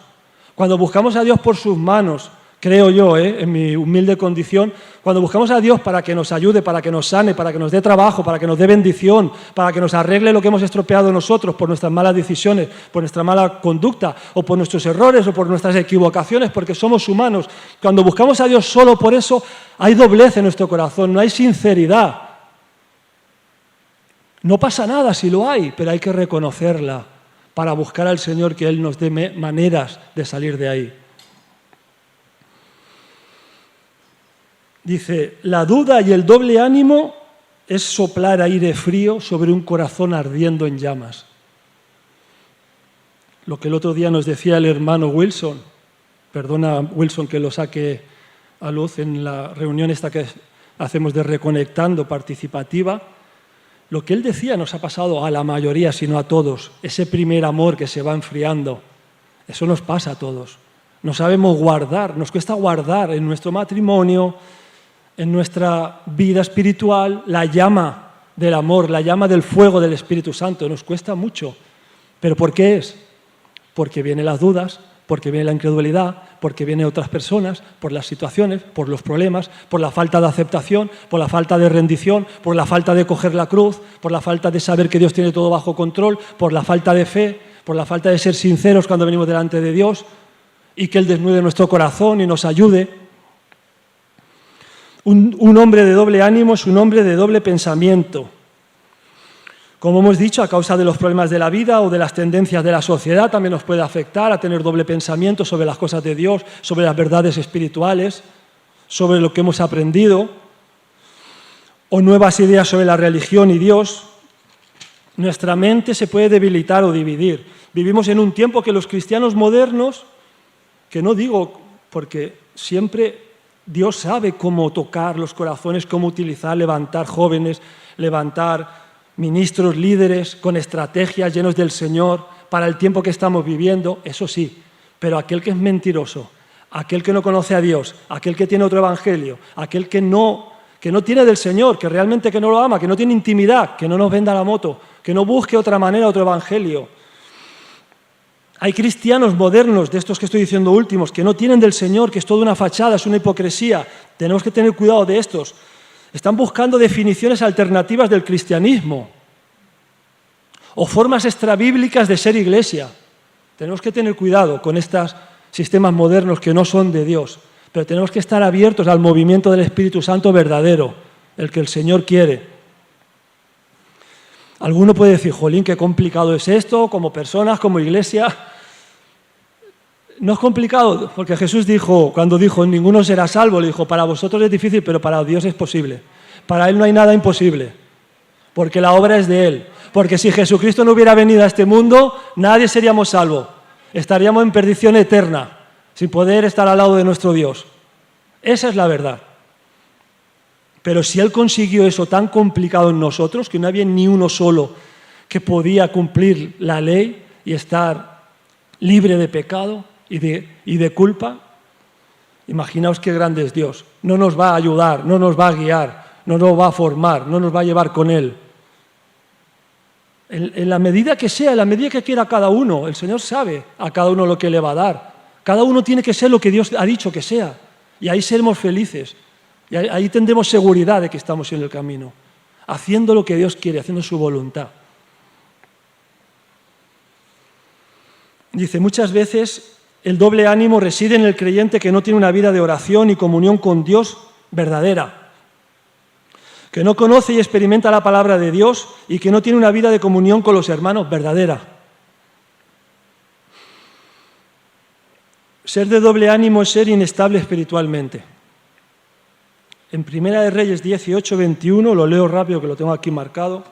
Cuando buscamos a Dios por sus manos, creo yo, en mi humilde condición, cuando buscamos a Dios para que nos ayude, para que nos sane, para que nos dé trabajo, para que nos dé bendición, para que nos arregle lo que hemos estropeado nosotros por nuestras malas decisiones, por nuestra mala conducta, o por nuestros errores, o por nuestras equivocaciones, porque somos humanos, cuando buscamos a Dios solo por eso, hay doblez en nuestro corazón, no hay sinceridad. No pasa nada si lo hay, pero hay que reconocerla para buscar al Señor que Él nos dé maneras de salir de ahí. Dice, la duda y el doble ánimo es soplar aire frío sobre un corazón ardiendo en llamas. Lo que el otro día nos decía el hermano Wilson, perdona Wilson que lo saque a luz en la reunión esta que hacemos de Reconectando participativa, lo que él decía nos ha pasado a la mayoría, sino a todos, ese primer amor que se va enfriando, eso nos pasa a todos. No sabemos guardar, nos cuesta guardar en nuestro matrimonio, en nuestra vida espiritual, la llama del amor, la llama del fuego del Espíritu Santo. Nos cuesta mucho. ¿Pero por qué es? Porque vienen las dudas, porque viene la incredulidad, porque vienen otras personas, por las situaciones, por los problemas, por la falta de aceptación, por la falta de rendición, por la falta de coger la cruz, por la falta de saber que Dios tiene todo bajo control, por la falta de fe, por la falta de ser sinceros cuando venimos delante de Dios y que Él desnude nuestro corazón y nos ayude. Un hombre de doble ánimo es un hombre de doble pensamiento. Como hemos dicho, a causa de los problemas de la vida o de las tendencias de la sociedad, también nos puede afectar a tener doble pensamiento sobre las cosas de Dios, sobre las verdades espirituales, sobre lo que hemos aprendido, o nuevas ideas sobre la religión y Dios. Nuestra mente se puede debilitar o dividir. Vivimos en un tiempo que los cristianos modernos, que no digo porque siempre Dios sabe cómo tocar los corazones, cómo utilizar, levantar jóvenes, levantar ministros, líderes, con estrategias llenos del Señor para el tiempo que estamos viviendo, eso sí, pero aquel que es mentiroso, aquel que no conoce a Dios, aquel que tiene otro evangelio, aquel que no tiene del Señor, que realmente que no lo ama, que no tiene intimidad, que no nos venda la moto, que no busque otra manera, otro evangelio. Hay cristianos modernos, de estos que estoy diciendo últimos, que no tienen del Señor, que es toda una fachada, es una hipocresía. Tenemos que tener cuidado de estos. Están buscando definiciones alternativas del cristianismo o formas extrabíblicas de ser iglesia. Tenemos que tener cuidado con estos sistemas modernos que no son de Dios, pero tenemos que estar abiertos al movimiento del Espíritu Santo verdadero, el que el Señor quiere. Alguno puede decir, jolín, qué complicado es esto, como personas, como iglesia. No es complicado, porque Jesús dijo, cuando dijo, ninguno será salvo, le dijo, para vosotros es difícil, pero para Dios es posible. Para Él no hay nada imposible, porque la obra es de Él. Porque si Jesucristo no hubiera venido a este mundo, nadie seríamos salvos. Estaríamos en perdición eterna, sin poder estar al lado de nuestro Dios. Esa es la verdad. Pero si Él consiguió eso tan complicado en nosotros, que no había ni uno solo que podía cumplir la ley y estar libre de pecado y de culpa, Imaginaos qué grande es Dios. No nos va a ayudar, no nos va a guiar, no nos va a formar, no nos va a llevar con Él. En la medida que sea, en la medida que quiera cada uno, el Señor sabe a cada uno lo que le va a dar. Cada uno tiene que ser lo que Dios ha dicho que sea. Y ahí seremos felices. Y ahí tendremos seguridad de que estamos en el camino, haciendo lo que Dios quiere, haciendo su voluntad. Dice, muchas veces el doble ánimo reside en el creyente que no tiene una vida de oración y comunión con Dios verdadera, que no conoce y experimenta la palabra de Dios y que no tiene una vida de comunión con los hermanos verdadera. Ser de doble ánimo es ser inestable espiritualmente. En Primera de Reyes 18, 21, lo leo rápido que lo tengo aquí marcado,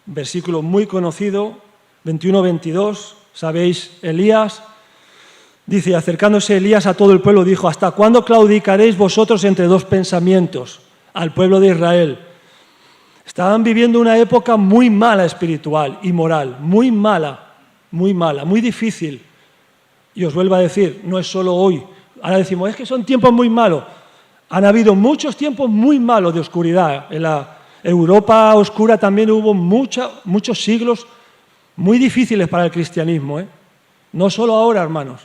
versículo muy conocido, 21, 22, sabéis, Elías, dice, acercándose Elías a todo el pueblo, dijo, ¿hasta cuándo claudicaréis vosotros entre dos pensamientos? Al pueblo de Israel. Estaban viviendo una época muy mala espiritual y moral, muy mala, muy difícil. Y os vuelvo a decir, no es solo hoy. Ahora decimos, es que son tiempos muy malos. Han habido muchos tiempos muy malos de oscuridad. En la Europa oscura también hubo muchos siglos muy difíciles para el cristianismo, ¿eh? No solo ahora, hermanos.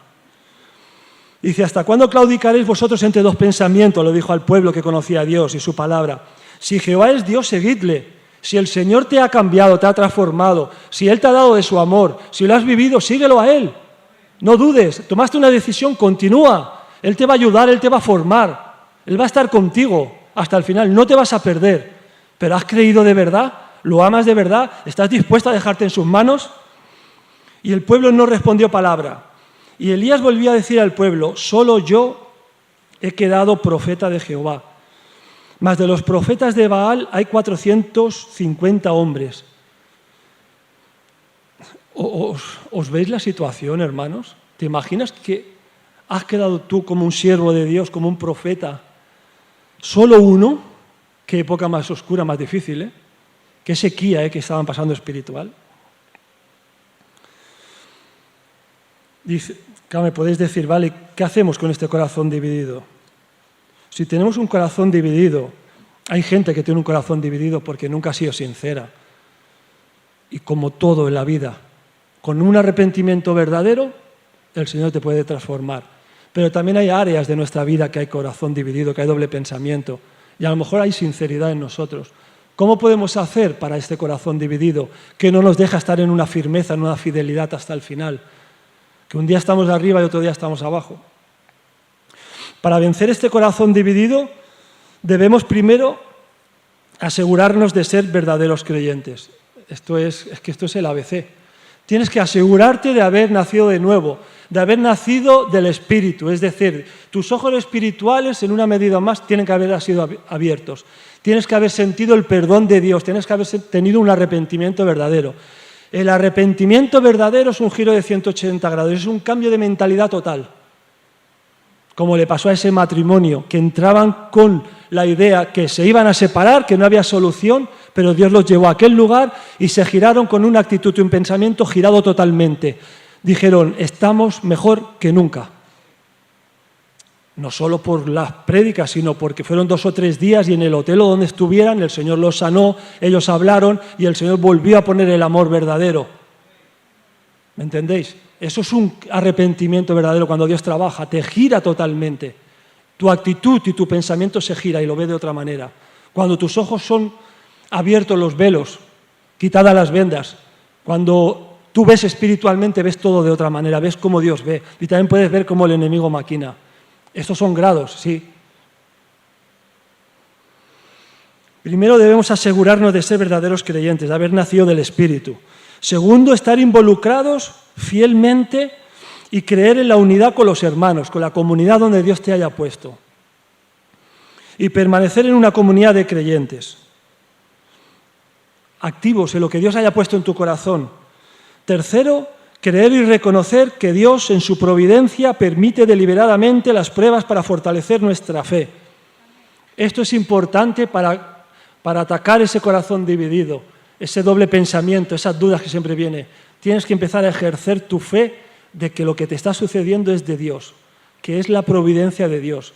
Dice, ¿hasta cuándo claudicaréis vosotros entre dos pensamientos? Lo dijo al pueblo que conocía a Dios y su palabra. Si Jehová es Dios, seguidle. Si el Señor te ha cambiado, te ha transformado, si Él te ha dado de su amor, si lo has vivido, síguelo a Él. No dudes, tomaste una decisión, continúa. Él te va a ayudar, Él te va a formar. Él va a estar contigo hasta el final, no te vas a perder. ¿Pero has creído de verdad? ¿Lo amas de verdad? ¿Estás dispuesto a dejarte en sus manos? Y el pueblo no respondió palabra. Y Elías volvió a decir al pueblo, solo yo he quedado profeta de Jehová. Mas de los profetas de Baal hay 450 hombres. ¿Os veis la situación, hermanos? ¿Te imaginas que has quedado tú como un siervo de Dios, como un profeta? Solo uno, qué época más oscura, más difícil, ¿eh? Qué sequía que estaban pasando espiritual. Dice, claro, me podéis decir, vale, ¿qué hacemos con este corazón dividido? Si tenemos un corazón dividido, hay gente que tiene un corazón dividido porque nunca ha sido sincera. Y como todo en la vida, con un arrepentimiento verdadero, el Señor te puede transformar. Pero también hay áreas de nuestra vida que hay corazón dividido, que hay doble pensamiento. Y a lo mejor hay sinceridad en nosotros. ¿Cómo podemos hacer para este corazón dividido que no nos deja estar en una firmeza, en una fidelidad hasta el final? Que un día estamos arriba y otro día estamos abajo. Para vencer este corazón dividido, debemos primero asegurarnos de ser verdaderos creyentes. Esto es el ABC. Tienes que asegurarte de haber nacido de nuevo, de haber nacido del Espíritu. Es decir, tus ojos espirituales en una medida más tienen que haber sido abiertos. Tienes que haber sentido el perdón de Dios, tienes que haber tenido un arrepentimiento verdadero. El arrepentimiento verdadero es un giro de 180 grados, es un cambio de mentalidad total. Como le pasó a ese matrimonio, que entraban con la idea que se iban a separar, que no había solución, pero Dios los llevó a aquel lugar y se giraron con una actitud y un pensamiento girado totalmente. Dijeron, estamos mejor que nunca. No solo por las prédicas, sino porque fueron 2 o 3 días y en el hotel o donde estuvieran, el Señor los sanó, ellos hablaron y el Señor volvió a poner el amor verdadero. ¿Me entendéis? Eso es un arrepentimiento verdadero cuando Dios trabaja, te gira totalmente. Tu actitud y tu pensamiento se gira y lo ve de otra manera. Cuando tus ojos son abiertos los velos, quitadas las vendas, cuando tú ves espiritualmente, ves todo de otra manera, ves cómo Dios ve y también puedes ver cómo el enemigo maquina. Estos son grados, sí. Primero debemos asegurarnos de ser verdaderos creyentes, de haber nacido del Espíritu. Segundo, estar involucrados fielmente y creer en la unidad con los hermanos, con la comunidad donde Dios te haya puesto. Y permanecer en una comunidad de creyentes, activos en lo que Dios haya puesto en tu corazón. Tercero, creer y reconocer que Dios en su providencia permite deliberadamente las pruebas para fortalecer nuestra fe. Esto es importante para atacar ese corazón dividido, ese doble pensamiento, esas dudas que siempre vienen. Tienes que empezar a ejercer tu fe de que lo que te está sucediendo es de Dios, que es la providencia de Dios,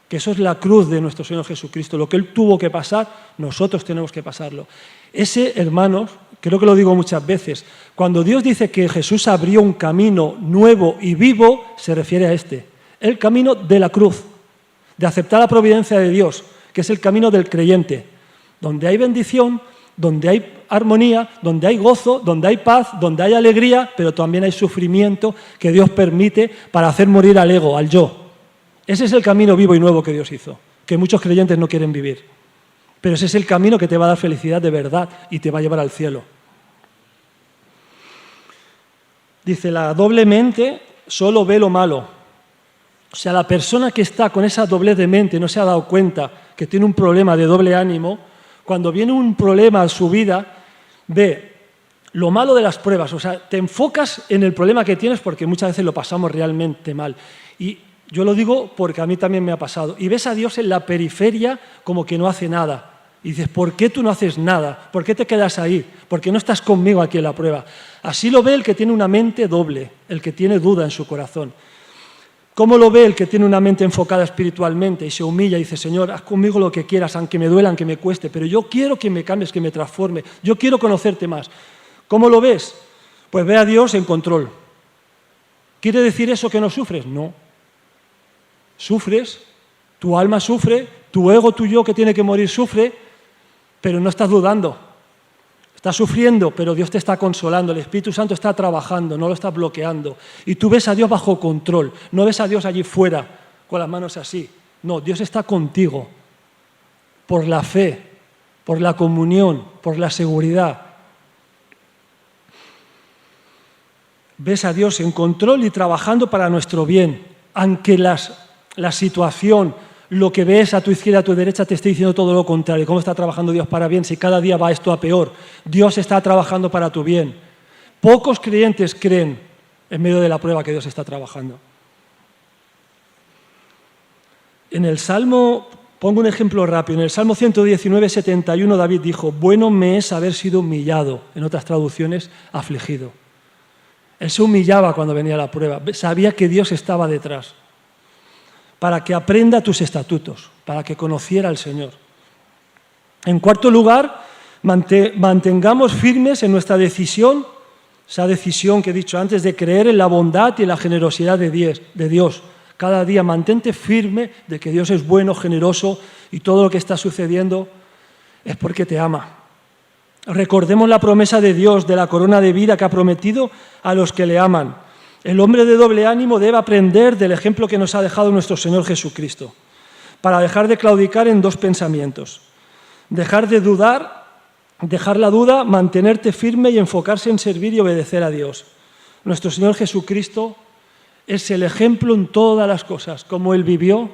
que eso es la cruz de nuestro Señor Jesucristo. Lo que Él tuvo que pasar, nosotros tenemos que pasarlo. Ese, hermanos, creo que lo digo muchas veces, cuando Dios dice que Jesús abrió un camino nuevo y vivo, se refiere a este, el camino de la cruz, de aceptar la providencia de Dios, que es el camino del creyente, donde hay bendición, donde hay armonía, donde hay gozo, donde hay paz, donde hay alegría, pero también hay sufrimiento que Dios permite para hacer morir al ego, al yo. Ese es el camino vivo y nuevo que Dios hizo, que muchos creyentes no quieren vivir. Pero ese es el camino que te va a dar felicidad de verdad y te va a llevar al cielo. Dice, la doble mente solo ve lo malo. O sea, la persona que está con esa doblez de mente no se ha dado cuenta que tiene un problema de doble ánimo. Cuando viene un problema a su vida, ve lo malo de las pruebas. O sea, te enfocas en el problema que tienes porque muchas veces lo pasamos realmente mal. Y yo lo digo porque a mí también me ha pasado. Y ves a Dios en la periferia como que no hace nada. Y dices, ¿por qué tú no haces nada? ¿Por qué te quedas ahí? ¿Por qué no estás conmigo aquí en la prueba? Así lo ve el que tiene una mente doble, el que tiene duda en su corazón. ¿Cómo lo ve el que tiene una mente enfocada espiritualmente y se humilla y dice, Señor, haz conmigo lo que quieras, aunque me duela, aunque me cueste, pero yo quiero que me cambies, que me transforme, yo quiero conocerte más? ¿Cómo lo ves? Pues ve a Dios en control. ¿Quiere decir eso que no sufres? No. Sufres, tu alma sufre, tu ego, tu yo que tiene que morir sufre, pero no estás dudando. Estás sufriendo, pero Dios te está consolando, el Espíritu Santo está trabajando, no lo está bloqueando. Y tú ves a Dios bajo control, no ves a Dios allí fuera, con las manos así. No, Dios está contigo, por la fe, por la comunión, por la seguridad. Ves a Dios en control y trabajando para nuestro bien, aunque la situación, lo que ves a tu izquierda, a tu derecha, te está diciendo todo lo contrario. ¿Cómo está trabajando Dios para bien si cada día va esto a peor? Dios está trabajando para tu bien. Pocos creyentes creen en medio de la prueba que Dios está trabajando. En el Salmo, pongo un ejemplo rápido, en el Salmo 119, 71, David dijo, bueno me es haber sido humillado, en otras traducciones, afligido. Él se humillaba cuando venía la prueba, sabía que Dios estaba detrás, para que aprenda tus estatutos, para que conociera al Señor. En cuarto lugar, mantengamos firmes en nuestra decisión, esa decisión que he dicho antes de creer en la bondad y en la generosidad de Dios. Cada día mantente firme de que Dios es bueno, generoso y todo lo que está sucediendo es porque te ama. Recordemos la promesa de Dios de la corona de vida que ha prometido a los que le aman. El hombre de doble ánimo debe aprender del ejemplo que nos ha dejado nuestro Señor Jesucristo, para dejar de claudicar en dos pensamientos. Dejar de dudar, dejar la duda, mantenerte firme y enfocarse en servir y obedecer a Dios. Nuestro Señor Jesucristo es el ejemplo en todas las cosas. Como Él vivió,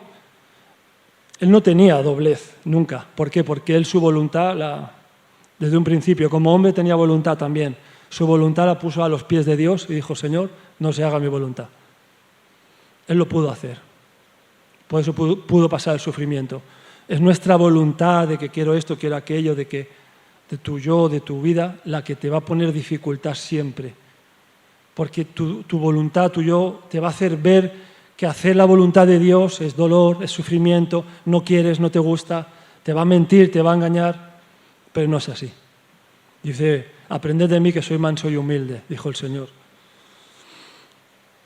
Él no tenía doblez, nunca. ¿Por qué? Porque Él su voluntad, desde un principio, como hombre tenía voluntad también. Su voluntad la puso a los pies de Dios y dijo, Señor, no se haga mi voluntad. Él lo pudo hacer. Por eso pudo pasar el sufrimiento. Es nuestra voluntad de que quiero esto, quiero aquello, de tu yo, de tu vida, la que te va a poner dificultad siempre. Porque tu voluntad, tu yo, te va a hacer ver que hacer la voluntad de Dios es dolor, es sufrimiento, no quieres, no te gusta, te va a mentir, te va a engañar, pero no es así. Dice, aprended de mí que soy manso y humilde, dijo el Señor.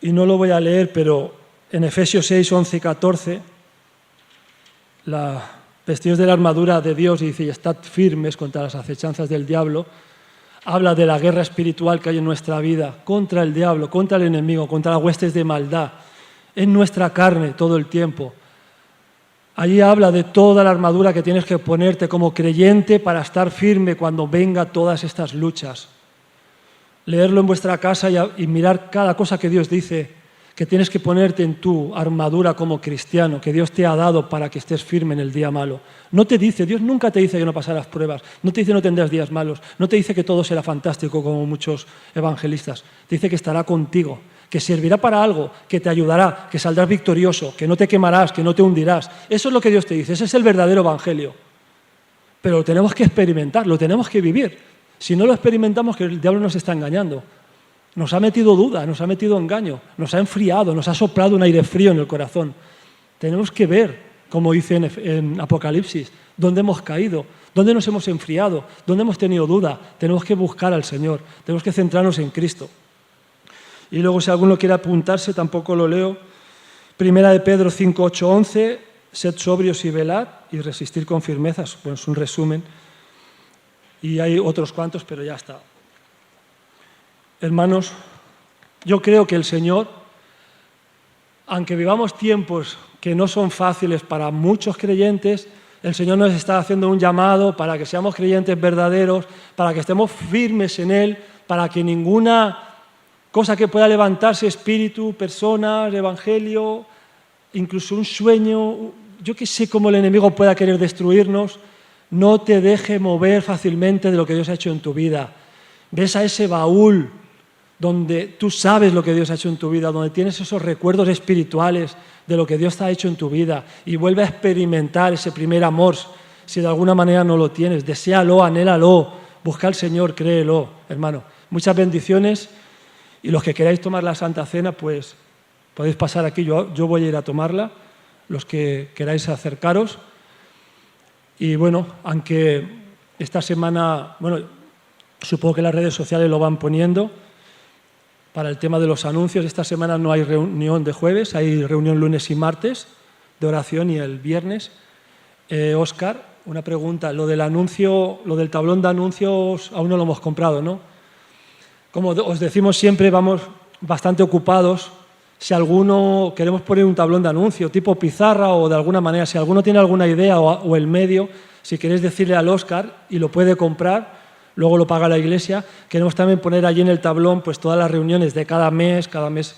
Y no lo voy a leer, pero en Efesios 6, 11 y 14, vestidos de la armadura de Dios, y dice, y estad firmes contra las acechanzas del diablo, habla de la guerra espiritual que hay en nuestra vida, contra el diablo, contra el enemigo, contra las huestes de maldad, en nuestra carne todo el tiempo. Allí habla de toda la armadura que tienes que ponerte como creyente para estar firme cuando vengan todas estas luchas. Leerlo en vuestra casa y mirar cada cosa que Dios dice, que tienes que ponerte en tu armadura como cristiano, que Dios te ha dado para que estés firme en el día malo. No te dice, Dios nunca te dice que no pasarás pruebas, no te dice no tendrás días malos, no te dice que todo será fantástico como muchos evangelistas, te dice que estará contigo, que servirá para algo, que te ayudará, que saldrás victorioso, que no te quemarás, que no te hundirás. Eso es lo que Dios te dice, ese es el verdadero evangelio. Pero lo tenemos que experimentar, lo tenemos que vivir. Si no lo experimentamos, que el diablo nos está engañando. nos ha metido duda, nos ha metido engaño, nos ha enfriado, nos ha soplado un aire frío en el corazón. Tenemos que ver, como dice en Apocalipsis, dónde hemos caído, dónde nos hemos enfriado, dónde hemos tenido duda. Tenemos que buscar al Señor, tenemos que centrarnos en Cristo. Y luego, si alguno quiere apuntarse, tampoco lo leo. Primera de Pedro 5, 8, 11, sed sobrios y velad y resistir con firmeza. Bueno, es un resumen. Y hay otros cuantos, pero ya está. Hermanos, yo creo que el Señor, aunque vivamos tiempos que no son fáciles para muchos creyentes, el Señor nos está haciendo un llamado para que seamos creyentes verdaderos, para que estemos firmes en Él, para que ninguna cosa que pueda levantarse, espíritu, personas, evangelio, incluso un sueño, yo que sé cómo el enemigo pueda querer destruirnos, no te deje mover fácilmente de lo que Dios ha hecho en tu vida. Ves a ese baúl donde tú sabes lo que Dios ha hecho en tu vida, donde tienes esos recuerdos espirituales de lo que Dios ha hecho en tu vida y vuelve a experimentar ese primer amor, si de alguna manera no lo tienes. Deséalo, anhélalo, busca al Señor, créelo, hermano. Muchas bendiciones y los que queráis tomar la Santa Cena, pues podéis pasar aquí, yo voy a ir a tomarla, los que queráis acercaros. Y bueno, aunque esta semana, bueno, supongo que las redes sociales lo van poniendo, para el tema de los anuncios, esta semana no hay reunión de jueves, hay reunión lunes y martes de oración y el viernes. Óscar, una pregunta, lo del anuncio, lo del tablón de anuncios aún no lo hemos comprado, ¿no? Como os decimos siempre, vamos bastante ocupados. Si alguno queremos poner un tablón de anuncio tipo pizarra o de alguna manera, si alguno tiene alguna idea o el medio, si queréis decirle al Óscar y lo puede comprar, luego lo paga la iglesia. Queremos también poner allí en el tablón pues todas las reuniones de cada mes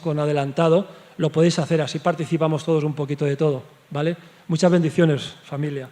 con adelantado. Lo podéis hacer, así participamos todos un poquito de todo, ¿vale? Muchas bendiciones, familia.